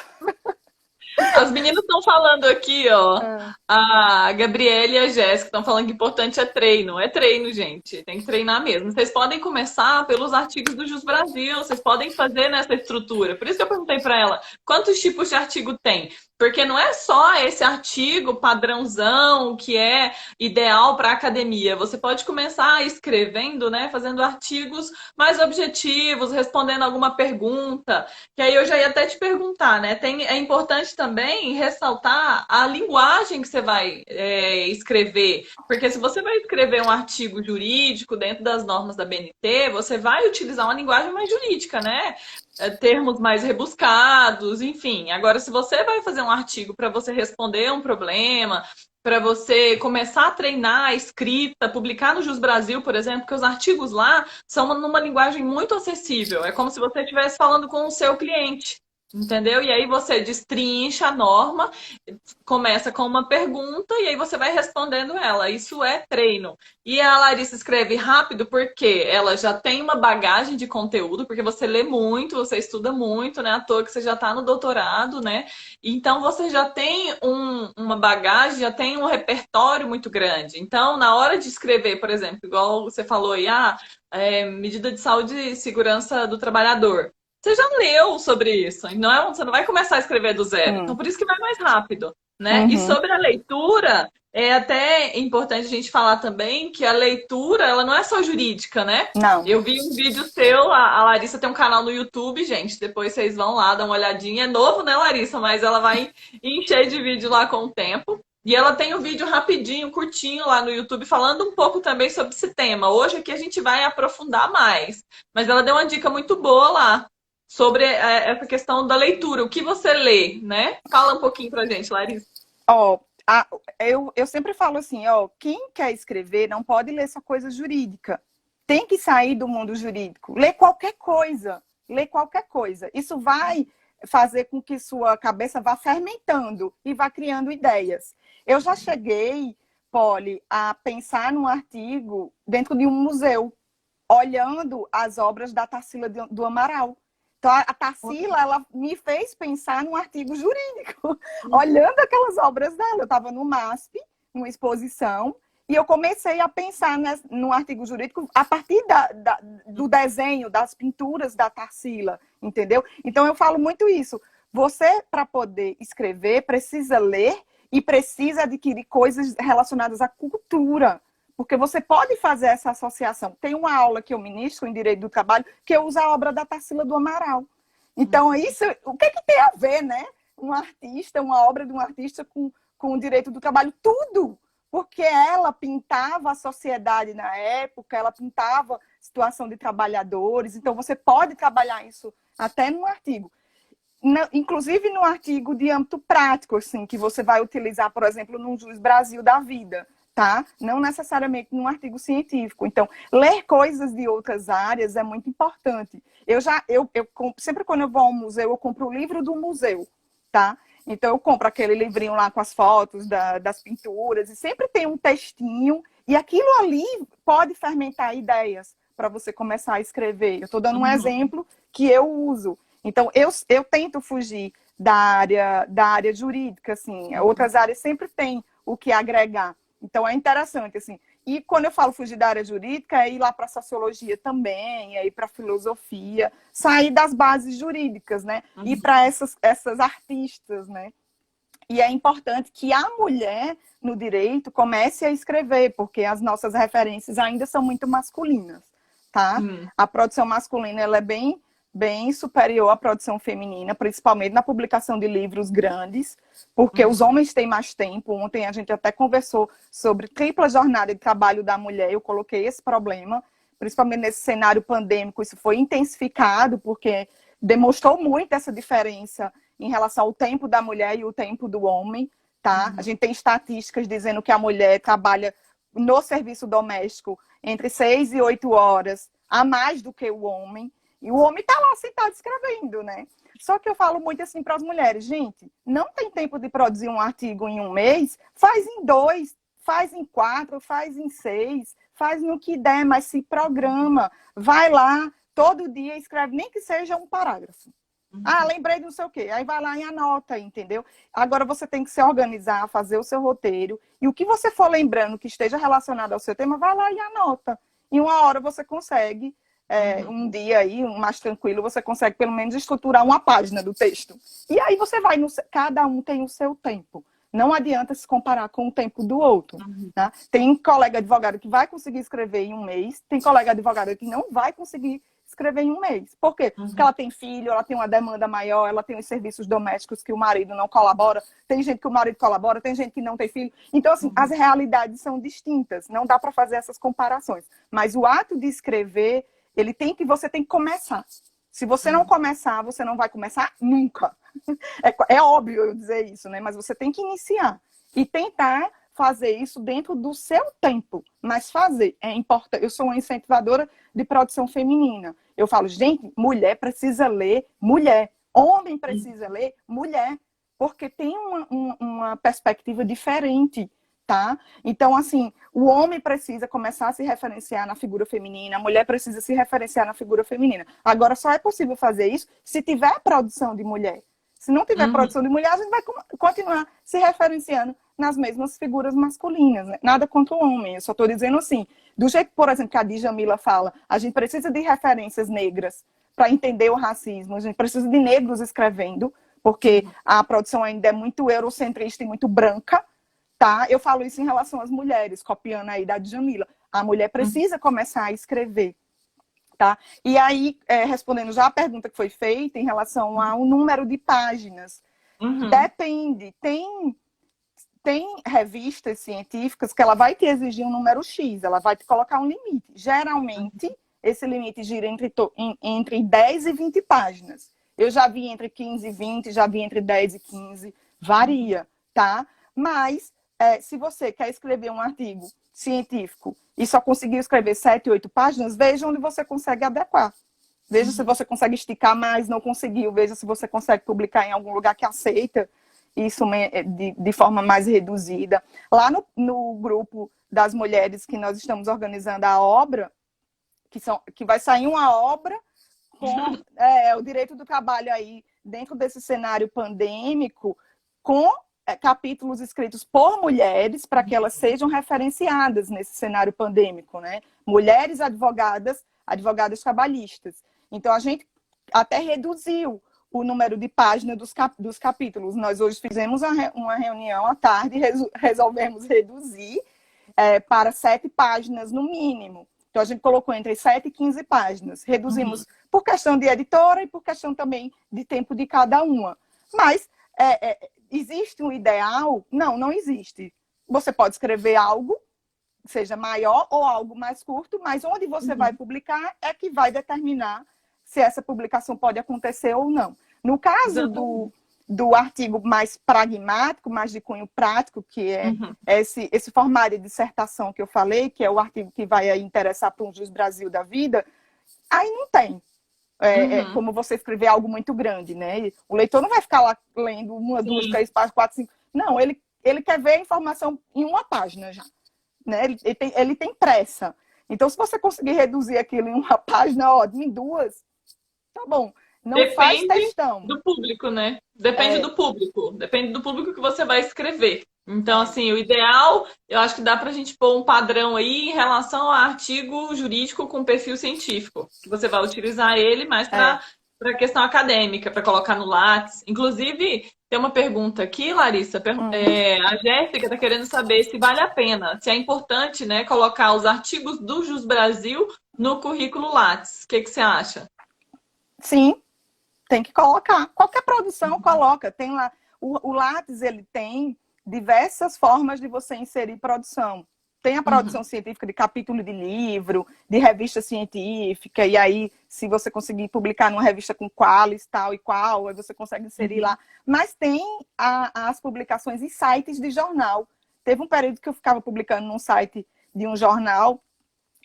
As meninas estão falando aqui, ó. A Gabriela e a Jéssica estão falando que importante é treino. É treino, gente. Tem que treinar mesmo. Vocês podem começar pelos artigos do Jus Brasil. Vocês podem fazer nessa estrutura. Por isso que eu perguntei para ela quantos tipos de artigo tem. Porque não é só esse artigo padrãozão que é ideal para a academia. Você pode começar escrevendo, né? Fazendo artigos mais objetivos, respondendo alguma pergunta. Que aí eu já ia até te perguntar, né? É importante também ressaltar a linguagem que você vai escrever. Porque se você vai escrever um artigo jurídico dentro das normas da BNT, você vai utilizar uma linguagem mais jurídica, né? Termos mais rebuscados, enfim. Agora, se você vai fazer um artigo para você responder um problema, para você começar a treinar a escrita, publicar no Jus Brasil, por exemplo, que os artigos lá são numa linguagem muito acessível. É como se você estivesse falando com o seu cliente. Entendeu? E aí você destrincha a norma, começa com uma pergunta e aí você vai respondendo ela. Isso é treino. E a Larissa escreve rápido porque ela já tem uma bagagem de conteúdo, porque você lê muito, você estuda muito, né? À toa que você já está no doutorado, né? Então você já tem uma bagagem, já tem um repertório muito grande. Então, na hora de escrever, por exemplo, igual você falou aí, medida de saúde e segurança do trabalhador. Você já leu sobre isso, você não vai começar a escrever do zero. Então, por isso que vai mais rápido. né? E Uhum. sobre a leitura, é até importante a gente falar também que a leitura, ela não é só jurídica, né? Não. Eu vi um vídeo seu, a Larissa tem um canal no YouTube, gente. Depois vocês vão lá dar uma olhadinha. É novo, né, Larissa? Mas ela vai encher de vídeo lá com o tempo. E ela tem um vídeo rapidinho, curtinho lá no YouTube, falando um pouco também sobre esse tema. Hoje aqui a gente vai aprofundar mais. Mas ela deu uma dica muito boa lá sobre essa questão da leitura. O que você lê, né? Fala um pouquinho pra gente, Larissa. Ó, eu sempre falo assim, ó, quem quer escrever não pode ler só coisa jurídica. Tem que sair do mundo jurídico. Ler qualquer coisa. Ler qualquer coisa. Isso vai fazer com que sua cabeça vá fermentando e vá criando ideias. Eu já cheguei, Polly, a pensar num artigo dentro de um museu, olhando as obras da Tarsila do Amaral. Então, a Tarsila, ela me fez pensar num artigo jurídico, olhando aquelas obras dela. Eu estava no MASP, numa exposição, e eu comecei a pensar no artigo jurídico a partir do desenho, das pinturas da Tarsila, entendeu? Então, eu falo muito isso. Você, para poder escrever, precisa ler e precisa adquirir coisas relacionadas à cultura, porque você pode fazer essa associação. Tem uma aula que eu ministro em Direito do Trabalho que eu uso a obra da Tarsila do Amaral. Então, isso, o que tem a ver, né? Um artista, uma obra de um artista com o direito do trabalho? Tudo! Porque ela pintava a sociedade na época, ela pintava a situação de trabalhadores. Então, você pode trabalhar isso até num artigo. Inclusive no artigo de âmbito prático, assim, que você vai utilizar, por exemplo, num Juiz Brasil da vida. Tá? Não necessariamente num artigo científico. Então, ler coisas de outras áreas é muito importante. Sempre quando eu vou ao museu, eu compro o livro do museu, tá? Então, eu compro aquele livrinho lá com as fotos das pinturas, e sempre tem um textinho, e aquilo ali pode fermentar ideias para você começar a escrever. Eu estou dando um exemplo que eu uso. Então, eu tento fugir da área jurídica, assim. Outras áreas sempre têm o que agregar. Então, é interessante, assim. E quando eu falo fugir da área jurídica, é ir lá para a sociologia também, é ir para a filosofia, sair das bases jurídicas, né? Ir para essas artistas, né? E é importante que a mulher no direito comece a escrever, porque as nossas referências ainda são muito masculinas, tá? A produção masculina, ela é bem superior à produção feminina, principalmente na publicação de livros grandes, porque os homens têm mais tempo. Ontem a gente até conversou sobre tripla jornada de trabalho da mulher, eu coloquei esse problema, principalmente nesse cenário pandêmico, isso foi intensificado, porque demonstrou muito essa diferença em relação ao tempo da mulher e o tempo do homem, tá? A gente tem estatísticas dizendo que a mulher trabalha no serviço doméstico entre 6 e 8 horas, a mais do que o homem. E o homem está lá sentado escrevendo, né? Só que eu falo muito assim para as mulheres, gente, não tem tempo de produzir um artigo em um mês, faz em 2, faz em 4, faz em 6, faz no que der, mas se programa, vai lá, todo dia escreve, nem que seja um parágrafo. Ah, lembrei de não sei o quê. Aí vai lá e anota, entendeu? Agora você tem que se organizar, fazer o seu roteiro, e o que você for lembrando que esteja relacionado ao seu tema, vai lá e anota. Em uma hora você consegue... um dia aí, mais tranquilo, você consegue pelo menos estruturar uma página do texto. E aí você vai, cada um tem o seu tempo. Não adianta se comparar com o tempo do outro. Tá? Tem colega advogado que vai conseguir escrever em um mês, tem colega advogado que não vai conseguir escrever em um mês. Por quê? Porque ela tem filho, ela tem uma demanda maior, ela tem os serviços domésticos que o marido não colabora, tem gente que o marido colabora, tem gente que não tem filho. Então, assim, as realidades são distintas, não dá para fazer essas comparações. Mas o ato de escrever, você tem que começar. Se você não começar, você não vai começar nunca. É óbvio eu dizer isso, né? Mas você tem que iniciar e tentar fazer isso dentro do seu tempo. Mas fazer é importante. Eu sou uma incentivadora de produção feminina. Eu falo, gente, mulher precisa ler mulher. Homem precisa ler mulher. Porque tem uma perspectiva diferente. Tá? Então, assim, o homem precisa começar a se referenciar na figura feminina, a mulher precisa se referenciar na figura feminina. Agora, só é possível fazer isso se tiver produção de mulher. Se não tiver produção de mulher, a gente vai continuar se referenciando nas mesmas figuras masculinas. Né? Nada contra o homem, eu só estou dizendo assim, do jeito, por exemplo, que a Djamila fala, a gente precisa de referências negras para entender o racismo, a gente precisa de negros escrevendo, porque a produção ainda é muito eurocentrista e muito branca, tá? Eu falo isso em relação às mulheres, copiando aí da Djamila. A mulher precisa começar a escrever, tá? E aí, respondendo já a pergunta que foi feita em relação ao número de páginas, depende. Tem revistas científicas que ela vai te exigir um número X, ela vai te colocar um limite. Geralmente, esse limite gira entre 10 e 20 páginas. Eu já vi entre 15 e 20, já vi entre 10 e 15, varia, tá? Mas, se você quer escrever um artigo científico e só conseguiu escrever 7, 8 páginas, veja onde você consegue adequar. Veja se você consegue esticar mais, não conseguiu. Veja se você consegue publicar em algum lugar que aceita isso de forma mais reduzida. Lá no grupo das mulheres que nós estamos organizando a obra, que vai sair uma obra com o direito do trabalho aí, dentro desse cenário pandêmico, com capítulos escritos por mulheres, para que elas sejam referenciadas nesse cenário pandêmico, né? Mulheres advogadas trabalhistas. Então, a gente até reduziu o número de páginas dos capítulos. Nós hoje fizemos uma reunião à tarde e resolvemos reduzir para 7 páginas no mínimo. Então, a gente colocou entre 7 e 15 páginas. Reduzimos por questão de editora e por questão também de tempo de cada uma. Mas, existe um ideal? Não, não existe. Você pode escrever algo, seja maior ou algo mais curto, mas onde você vai publicar é que vai determinar se essa publicação pode acontecer ou não. No caso do artigo mais pragmático, mais de cunho prático, que é esse formário de dissertação que eu falei, que é o artigo que vai interessar para um Juiz Brasil da vida, aí não tem como você escrever algo muito grande, né? O leitor não vai ficar lá lendo uma, duas, 3 páginas, 4, 5... Não, ele quer ver a informação em uma página já, né? Ele tem pressa. Então, se você conseguir reduzir aquilo em uma página, em 2, tá bom. Não faz textão. Depende do público, né? Depende do público. Depende do público que você vai escrever. Então, assim, o ideal, eu acho que dá pra gente pôr um padrão aí em relação ao artigo jurídico com perfil científico. Que você vai utilizar ele mais para a questão acadêmica, para colocar no Lattes. Inclusive, tem uma pergunta aqui, Larissa. A Jéssica está querendo saber se vale a pena, se é importante, né, colocar os artigos do Jus Brasil no currículo Lattes. O que você acha? Sim. Tem que colocar. Qualquer produção coloca. Tem lá. O Lattes, ele tem diversas formas de você inserir produção. Tem a produção científica de capítulo de livro, de revista científica, e aí, se você conseguir publicar numa revista com qualis, tal e qual, aí você consegue inserir lá. Mas tem as publicações em sites de jornal. Teve um período que eu ficava publicando num site de um jornal,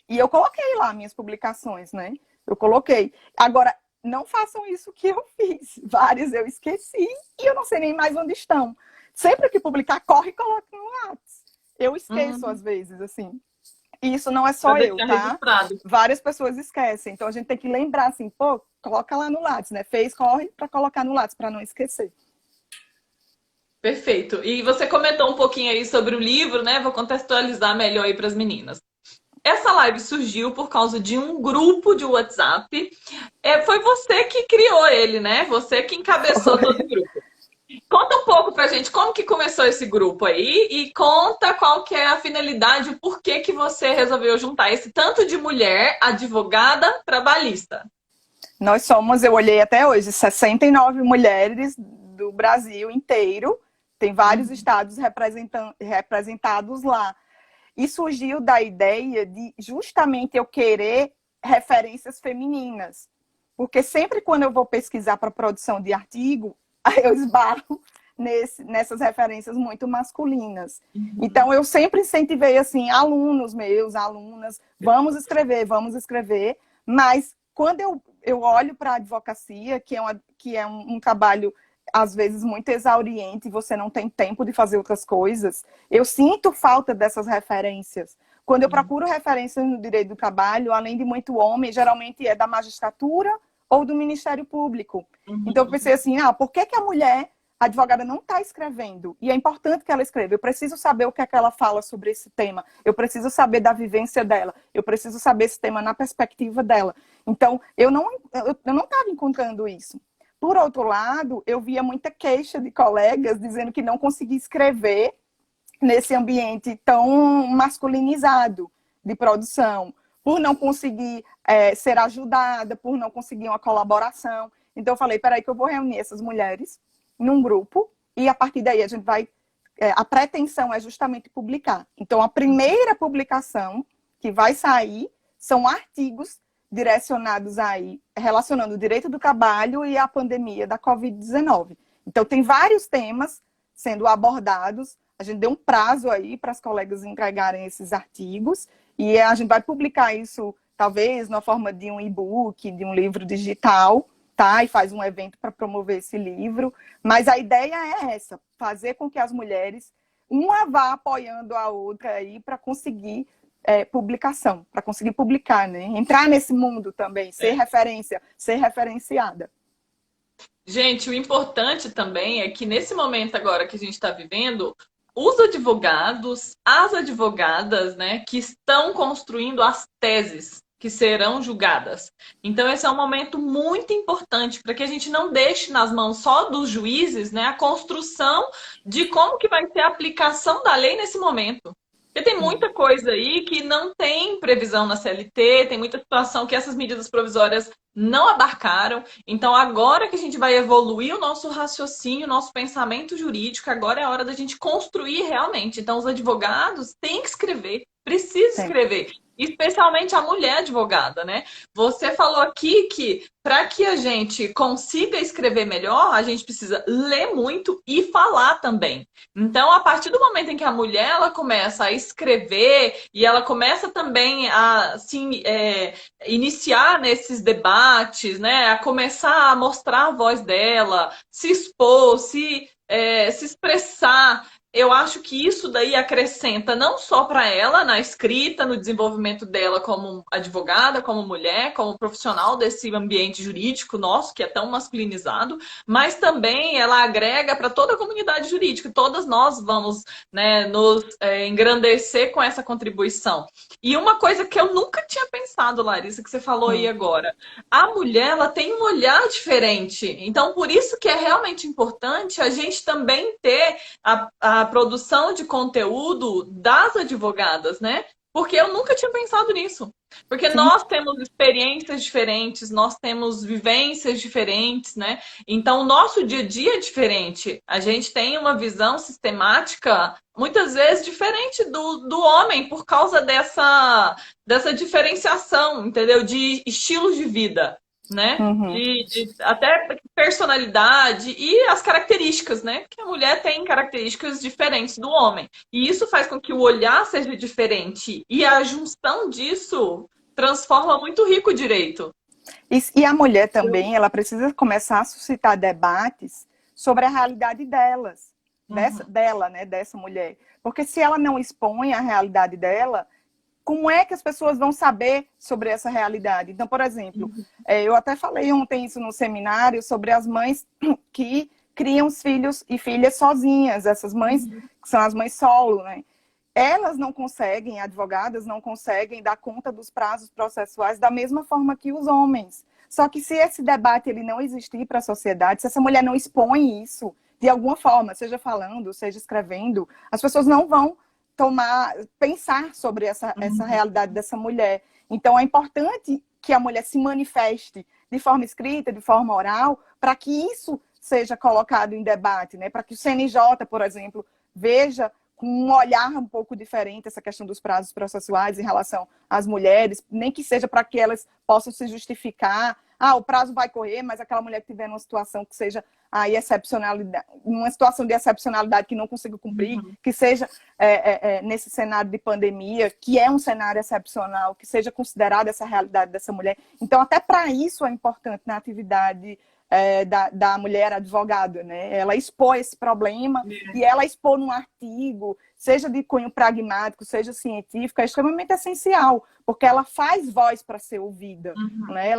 e eu coloquei lá minhas publicações, né? Eu coloquei. Agora, não façam isso que eu fiz. Várias eu esqueci e eu não sei nem mais onde estão. Sempre que publicar, corre e coloca no Lattes. Eu esqueço às vezes, assim. E isso não é só eu, tá? Registrado. Várias pessoas esquecem. Então a gente tem que lembrar assim, coloca lá no Lattes, né? Corre para colocar no Lattes, para não esquecer. Perfeito. E você comentou um pouquinho aí sobre o livro, né? Vou contextualizar melhor aí para as meninas. Essa live surgiu por causa de um grupo de WhatsApp. Foi você que criou ele, né? Você que encabeçou todo o grupo. Conta um pouco pra gente como que começou esse grupo aí e conta qual que é a finalidade, o porquê que você resolveu juntar esse tanto de mulher advogada trabalhista. Nós somos, eu olhei até hoje, 69 mulheres do Brasil inteiro. Tem vários estados representados lá. E surgiu da ideia de justamente eu querer referências femininas. Porque sempre quando eu vou pesquisar para produção de artigo, eu esbarro nessas referências muito masculinas. Então, eu sempre incentivei, assim, alunos meus, alunas, vamos escrever. Mas quando eu olho para a advocacia, que é um trabalho às vezes muito exauriente, você não tem tempo de fazer outras coisas, eu sinto falta dessas referências. Quando eu procuro referências no direito do trabalho, além de muito homem, geralmente é da magistratura ou do Ministério Público. Então eu pensei assim, por que a mulher advogada não está escrevendo? E é importante que ela escreva. Eu preciso saber o que é que ela fala sobre esse tema. Eu preciso saber da vivência dela. Eu preciso saber esse tema na perspectiva dela. Então, eu não estava encontrando isso. Por outro lado, eu via muita queixa de colegas dizendo que não conseguia escrever nesse ambiente tão masculinizado de produção, por não conseguir ser ajudada, por não conseguir uma colaboração. Então eu falei, peraí que eu vou reunir essas mulheres num grupo e a partir daí a gente vai... a pretensão é justamente publicar. Então a primeira publicação que vai sair são artigos direcionados aí, relacionando o direito do trabalho e a pandemia da Covid-19. Então tem vários temas sendo abordados. A gente deu um prazo aí para as colegas entregarem esses artigos e a gente vai publicar isso, talvez, na forma de um e-book, de um livro digital, tá? E faz um evento para promover esse livro. Mas a ideia é essa, fazer com que as mulheres, uma vá apoiando a outra aí para conseguir publicação, para conseguir publicar, né? Entrar nesse mundo também, ser referência, ser referenciada. Gente, o importante também é que nesse momento agora que a gente está vivendo, os advogados, as advogadas, né, que estão construindo as teses que serão julgadas. Então, esse é um momento muito importante para que a gente não deixe nas mãos só dos juízes, né, a construção de como que vai ser a aplicação da lei nesse momento. Porque tem muita coisa aí que não tem previsão na CLT, tem muita situação que essas medidas provisórias não abarcaram. Então, agora que a gente vai evoluir o nosso raciocínio, o nosso pensamento jurídico, agora é a hora da gente construir realmente. Então, os advogados têm que escrever, precisam escrever. Especialmente a mulher advogada, né? Você falou aqui que para que a gente consiga escrever melhor, a gente precisa ler muito e falar também. Então, a partir do momento em que a mulher ela começa a escrever e ela começa também a iniciar nesses debates, né? A começar a mostrar a voz dela, se expor, se expressar. Eu acho que isso daí acrescenta não só para ela na escrita, no desenvolvimento dela como advogada, como mulher, como profissional desse ambiente jurídico nosso, que é tão masculinizado, mas também ela agrega para toda a comunidade jurídica. Todas nós vamos, né, nos engrandecer com essa contribuição. E uma coisa que eu nunca tinha pensado, Larissa, que você falou aí agora, a mulher ela tem um olhar diferente. Então, por isso que é realmente importante a gente também ter a produção de conteúdo das advogadas, né? Porque eu nunca tinha pensado nisso. Porque nós temos experiências diferentes, nós temos vivências diferentes, né? Então, o nosso dia a dia é diferente. A gente tem uma visão sistemática, muitas vezes, diferente do homem, por causa dessa diferenciação, entendeu? De estilos de vida, né? Até personalidade e as características, né? Porque a mulher tem características diferentes do homem. E isso faz com que o olhar seja diferente. E a junção disso transforma muito rico o direito. E a mulher também, ela precisa começar a suscitar debates sobre a realidade delas, dela, né? Dessa mulher. Porque se ela não expõe a realidade dela, como é que as pessoas vão saber sobre essa realidade? Então, por exemplo, eu até falei ontem isso no seminário sobre as mães que criam os filhos e filhas sozinhas, essas mães que são as mães solo, né? Elas não conseguem, advogadas não conseguem dar conta dos prazos processuais da mesma forma que os homens. Só que se esse debate ele não existir para a sociedade, se essa mulher não expõe isso de alguma forma, seja falando, seja escrevendo, as pessoas não vão pensar sobre essa realidade dessa mulher. Então, é importante que a mulher se manifeste de forma escrita, de forma oral, para que isso seja colocado em debate, né? Para que o CNJ, por exemplo, veja com um olhar um pouco diferente essa questão dos prazos processuais em relação às mulheres, nem que seja para que elas possam se justificar. O prazo vai correr, mas aquela mulher que tiver numa situação que seja aí excepcionalidade, uma situação de excepcionalidade que não consiga cumprir, que seja nesse cenário de pandemia, que é um cenário excepcional, que seja considerada essa realidade dessa mulher. Então, até para isso é importante na atividade da mulher advogada, né? Ela expor esse problema e ela expor num artigo, seja de cunho pragmático, seja científico, é extremamente essencial, porque ela faz voz para ser ouvida, né?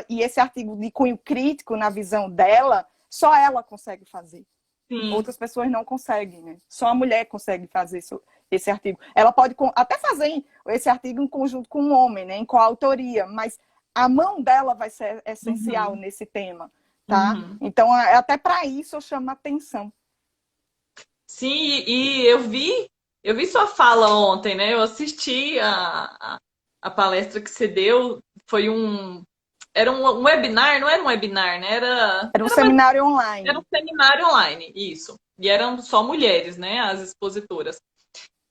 E esse artigo de cunho crítico, na visão dela, só ela consegue fazer. Outras pessoas não conseguem, né? Só a mulher consegue fazer esse artigo. Ela pode até fazer esse artigo em conjunto com um homem, né? Em coautoria, mas a mão dela vai ser essencial nesse tema. tá? Uhum. Então, até para isso eu chamo a atenção. Sim, e eu vi sua fala ontem, né? Eu assisti a palestra que você deu. Foi era um webinar, não era um webinar, né? Era um seminário Era um online. seminário online, isso. E eram só mulheres, né? As expositoras.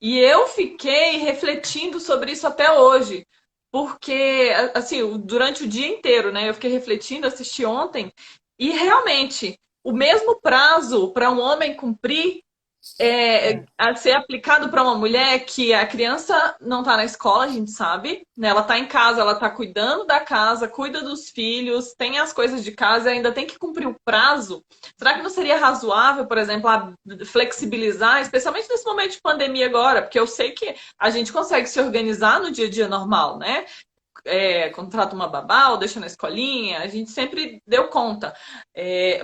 E eu fiquei refletindo sobre isso até hoje, porque, assim, durante o dia inteiro, né? Eu fiquei refletindo, assisti ontem, e realmente, o mesmo prazo para um homem cumprir a ser aplicado para uma mulher que a criança não está na escola, a gente sabe, né? Ela está em casa, ela está cuidando da casa, cuida dos filhos, tem as coisas de casa e ainda tem que cumprir o prazo. Será que não seria razoável, por exemplo, flexibilizar, especialmente nesse momento de pandemia agora? Porque eu sei que a gente consegue se organizar no dia a dia normal, né? Contrata uma babá ou deixa na escolinha, a gente sempre deu conta.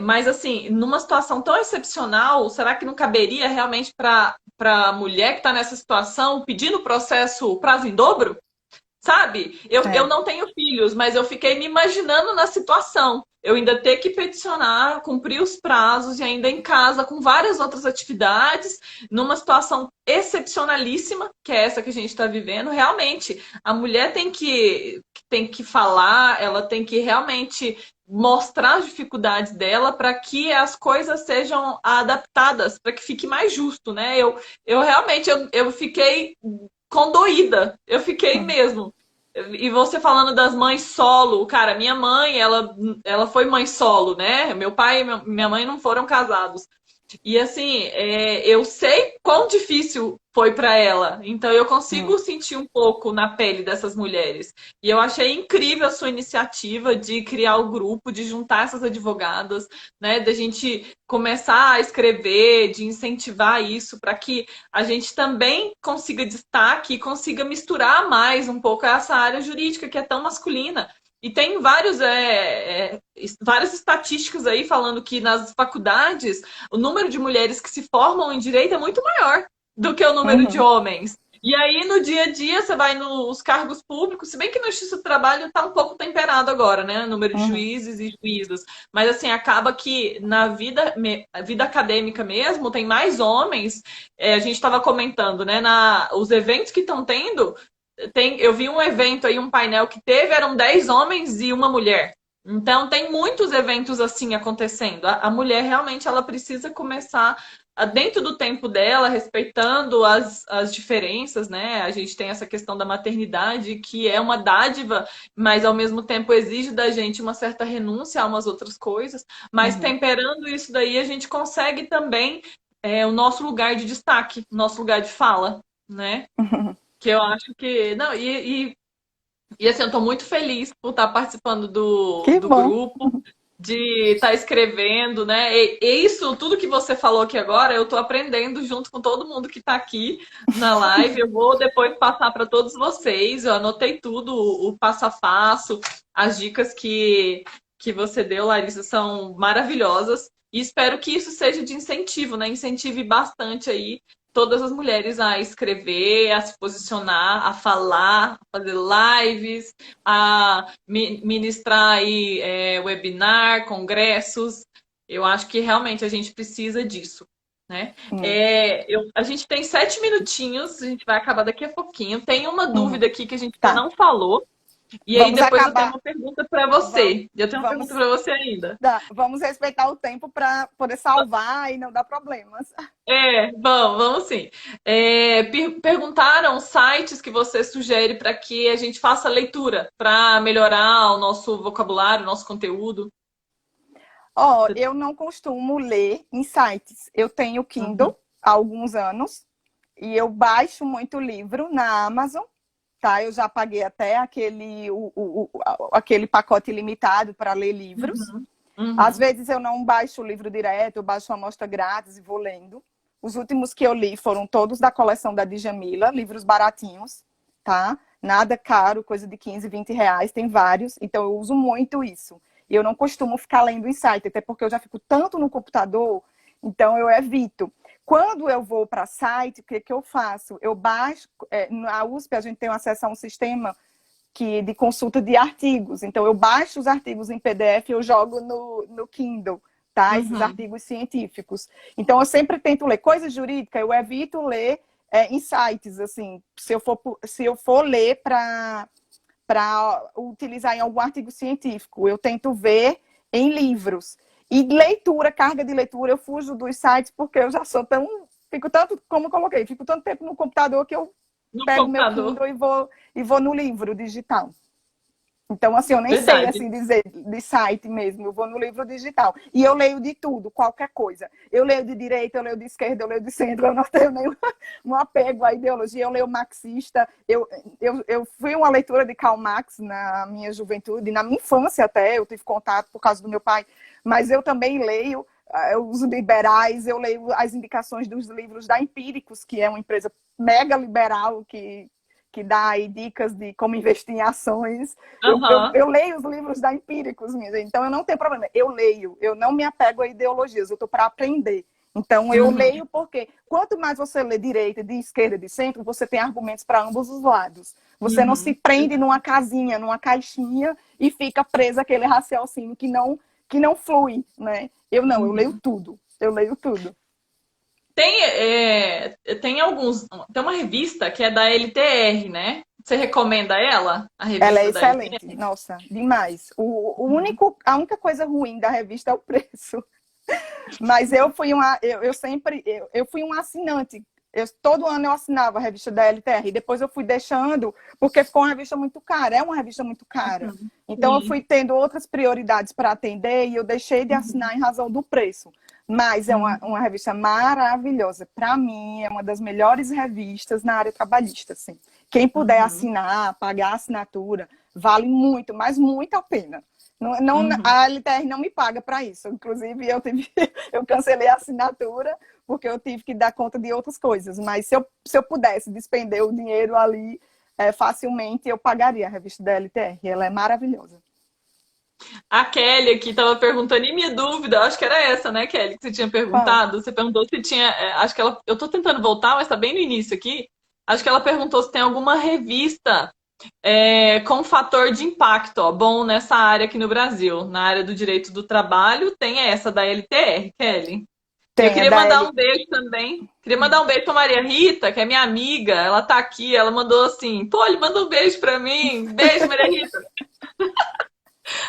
Mas, assim, numa situação tão excepcional, será que não caberia realmente para a mulher que está nessa situação pedindo o processo, o prazo em dobro? Sabe? Eu É. não tenho filhos, mas eu fiquei me imaginando na situação. Eu ainda ter que peticionar, cumprir os prazos e ainda em casa com várias outras atividades, numa situação excepcionalíssima, que é essa que a gente está vivendo. Realmente, a mulher tem que falar, ela tem que realmente mostrar as dificuldades dela para que as coisas sejam adaptadas, para que fique mais justo, né? Eu realmente eu fiquei condoída. Eu fiquei mesmo. E você falando das mães solo, cara, minha mãe, ela foi mãe solo, né? Meu pai e minha mãe não foram casados. E assim, eu sei quão difícil foi para ela. Então eu consigo Hum. sentir um pouco na pele dessas mulheres. E eu achei incrível a sua iniciativa de criar o grupo, de juntar essas advogadas, né? Da gente começar a escrever, de incentivar isso para que a gente também consiga destaque e consiga misturar mais um pouco essa área jurídica que é tão masculina. E tem várias estatísticas aí falando que nas faculdades o número de mulheres que se formam em direito é muito maior do que o número de Uhum. homens. E aí, no dia a dia, você vai nos cargos públicos, se bem que no Justiça do Trabalho está um pouco temperado agora, né? O número de Uhum. juízes e juízas. Mas, assim, acaba que na a vida acadêmica mesmo, tem mais homens. A gente estava comentando, né? Os eventos que estão tendo, eu vi um evento aí, um painel que teve, eram 10 homens e uma mulher. Então, tem muitos eventos assim acontecendo. A mulher realmente ela precisa começar dentro do tempo dela, respeitando as diferenças, né? A gente tem essa questão da maternidade, que é uma dádiva, mas ao mesmo tempo exige da gente uma certa renúncia a umas outras coisas. Mas Uhum. temperando isso daí, a gente consegue também o nosso lugar de destaque, nosso lugar de fala, né? Uhum. Que eu acho que. Não, e assim, eu estou muito feliz por estar participando Que do bom. grupo, de estar escrevendo, né? E isso, tudo que você falou aqui agora, eu estou aprendendo junto com todo mundo que está aqui na live. Eu vou depois passar para todos vocês. Eu anotei tudo, o passo a passo, as dicas que você deu, Larissa, são maravilhosas. E espero que isso seja de incentivo, né? Incentive bastante aí todas as mulheres a escrever, a se posicionar, a falar, a fazer lives, a ministrar aí webinar, congressos. Eu acho que realmente a gente precisa disso, né? Hum. A gente tem 7 minutinhos, a gente vai acabar daqui a pouquinho. Tem uma Uhum. dúvida aqui que a gente ainda Tá. não falou, e aí Vamos depois eu tenho acabar. uma pergunta para Vamos, você. Eu tenho uma pergunta vamos, para você ainda. vamos respeitar o tempo para poder salvar e não dar problemas. Vamos sim. Perguntaram sites que você sugere para que a gente faça leitura, para melhorar o nosso vocabulário, o nosso conteúdo. Ó, eu não costumo ler em sites. Eu tenho Uhum, Kindle há alguns anos e eu baixo muito livro na Amazon, tá? Eu já paguei até aquele pacote limitado para ler livros. uhum, Às uhum. vezes eu não baixo o livro direto, eu baixo uma amostra grátis e vou lendo. Os últimos que eu li foram todos da coleção da Djamila, livros baratinhos, tá? Nada caro, coisa de 15, 20 reais, tem vários, então eu uso muito isso. E eu não costumo ficar lendo em site, até porque eu já fico tanto no computador, então eu evito. Quando eu vou para site, o que eu faço? Eu baixo, na USP a gente tem acesso a um sistema de consulta de artigos. Então, eu baixo os artigos em PDF e eu jogo no Kindle, tá? Esses Uhum. artigos científicos. Então, eu sempre tento ler coisa jurídica, eu evito ler em sites, assim, se eu for ler para utilizar em algum artigo científico, eu tento ver em livros. E leitura, carga de leitura, eu fujo dos sites porque eu já sou fico tanto, como eu coloquei, fico tanto tempo no computador que eu No pego meu computador. Kindle e vou no livro digital. Então, assim, eu nem sei, Verdade. assim, dizer de site mesmo, eu vou no livro digital. E eu leio de tudo, qualquer coisa. Eu leio de direita, eu leio de esquerda, eu leio de centro, eu não tenho nenhum um apego à ideologia. Eu leio marxista, eu fui uma leitura de Karl Marx na minha juventude, na minha infância até, eu tive contato por causa do meu pai, mas eu também leio os liberais, eu leio as indicações dos livros da Empíricos, que é uma empresa mega liberal que dá aí dicas de como investir em ações. Aham. Eu leio os livros da Empíricos, minha gente, então eu não tenho problema. Eu leio, eu não me apego a ideologias, eu estou para aprender. Então, eu Uhum. leio porque quanto mais você lê direita, de esquerda, de centro, você tem argumentos para ambos os lados. Você não se Uhum. prende numa casinha, numa caixinha e fica preso àquele raciocínio que não flui, né? Eu não, eu leio Uhum. tudo. Eu leio tudo. Tem alguns. Tem uma revista que é da LTR, né? Você recomenda ela? A Ela é revista da excelente, LTR? nossa, demais. A única coisa ruim da revista é o preço. Mas eu fui um assinante. Todo ano eu assinava a revista da LTR. Depois eu fui deixando, porque ficou uma revista muito cara. É uma revista muito cara. Uhum. Então eu Sim. fui tendo outras prioridades para atender e eu deixei de Uhum. assinar em razão do preço. Mas é Uhum. uma revista maravilhosa. Para mim, é uma das melhores revistas na área trabalhista. Assim. Quem puder Uhum. assinar, pagar a assinatura, vale muito, mas muito a pena. Uhum. A LTR não me paga para isso. Inclusive, eu cancelei a assinatura porque eu tive que dar conta de outras coisas. Mas se eu pudesse despender o dinheiro ali facilmente, eu pagaria a revista da LTR. Ela é maravilhosa. A Kelly aqui estava perguntando, e minha dúvida, acho que era essa, né, Kelly, que você tinha Qual? perguntado. Você perguntou se tinha. Acho que ela. Eu tô tentando voltar, mas tá bem no início aqui. Acho que ela perguntou se tem alguma revista com fator de impacto, ó, bom nessa área aqui no Brasil. Na área do direito do trabalho, tem essa da LTR, Kelly. E eu Tem, é queria da mandar um LTR. beijo também. Queria mandar um beijo pra Maria Rita, que é minha amiga. Ela tá aqui, ela mandou assim: pô, ele mandou um beijo pra mim. Beijo, Maria Rita.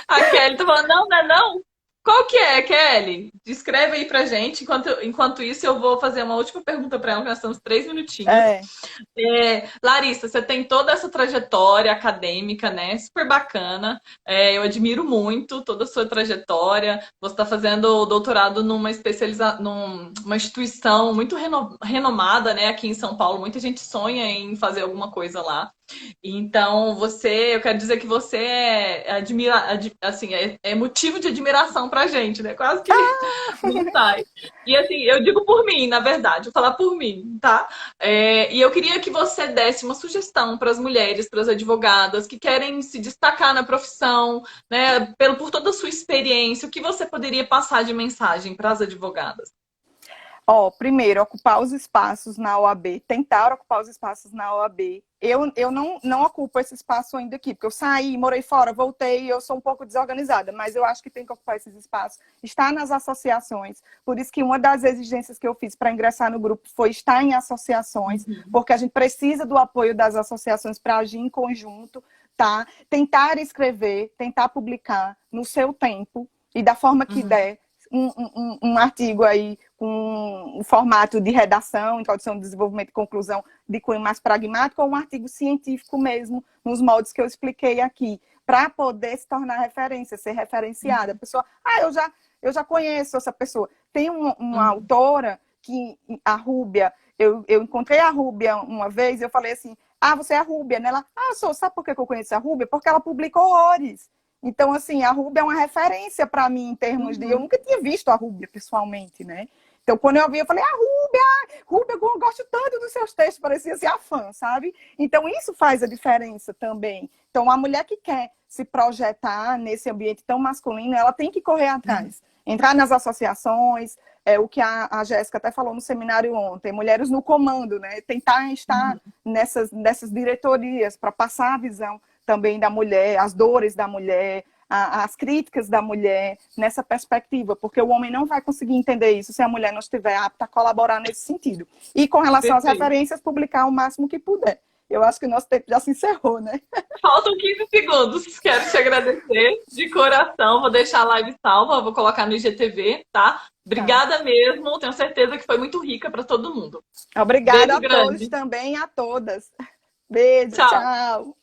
A Kelly tá falando, não, não é não? Qual que é, Kelly? Descreve aí pra gente. Enquanto isso, eu vou fazer uma última pergunta pra ela, que nós estamos 3 minutinhos. É. Larissa, você tem toda essa trajetória acadêmica, né? Super bacana. Eu admiro muito toda a sua trajetória. Você está fazendo doutorado numa instituição muito renomada, né? Aqui em São Paulo. Muita gente sonha em fazer alguma coisa lá. Então, eu quero dizer que você assim, é motivo de admiração pra gente, né? Quase que não sai. E assim, eu digo por mim, na verdade, vou falar por mim, tá? E eu queria que você desse uma sugestão para as mulheres, para as advogadas que querem se destacar na profissão, né? Por toda a sua experiência, o que você poderia passar de mensagem para as advogadas? Primeiro, ocupar os espaços na OAB, tentar ocupar os espaços na OAB. Eu não ocupo esse espaço ainda aqui, porque eu saí, morei fora, voltei e eu sou um pouco desorganizada, mas eu acho que tem que ocupar esses espaços. Estar nas associações, por isso que uma das exigências que eu fiz para ingressar no grupo foi estar em associações, porque a gente precisa do apoio das associações para agir em conjunto, tá? Tentar escrever, tentar publicar no seu tempo e da forma que Uhum, der, um artigo aí com um formato de redação, introdução, desenvolvimento e conclusão de cunho mais pragmático, ou um artigo científico mesmo, nos moldes que eu expliquei aqui, para poder se tornar referência, ser referenciada. A pessoa, eu já conheço essa pessoa. Tem uma uhum, autora, a Rúbia, eu encontrei a Rúbia uma vez, eu falei assim, você é a Rúbia, né? Ela, eu sou, sabe por que eu conheço a Rúbia? Porque ela publicou horrores. Então, assim, a Rúbia é uma referência para mim em termos de... Eu uhum, nunca tinha visto a Rúbia pessoalmente, né? Então, quando eu vi, eu falei, Rúbia, eu gosto tanto dos seus textos, parecia ser a fã, sabe? Então, isso faz a diferença também. Então, a mulher que quer se projetar nesse ambiente tão masculino, ela tem que correr atrás. Entrar nas associações, o que a Jéssica até falou no seminário ontem, mulheres no comando, né? Tentar estar uhum, nessas diretorias para passar a visão também da mulher, as dores da mulher, as críticas da mulher nessa perspectiva, porque o homem não vai conseguir entender isso se a mulher não estiver apta a colaborar nesse sentido. E com relação às Perfeito. referências, publicar o máximo que puder. Eu acho que o nosso tempo já se encerrou, né? Faltam 15 segundos. Quero te agradecer de coração. Vou deixar a live salva, vou colocar no IGTV, tá? Obrigada mesmo. Tenho certeza que foi muito rica para todo mundo. Obrigada Beijo a todos grande. também e a todas. Beijo, Tchau. tchau.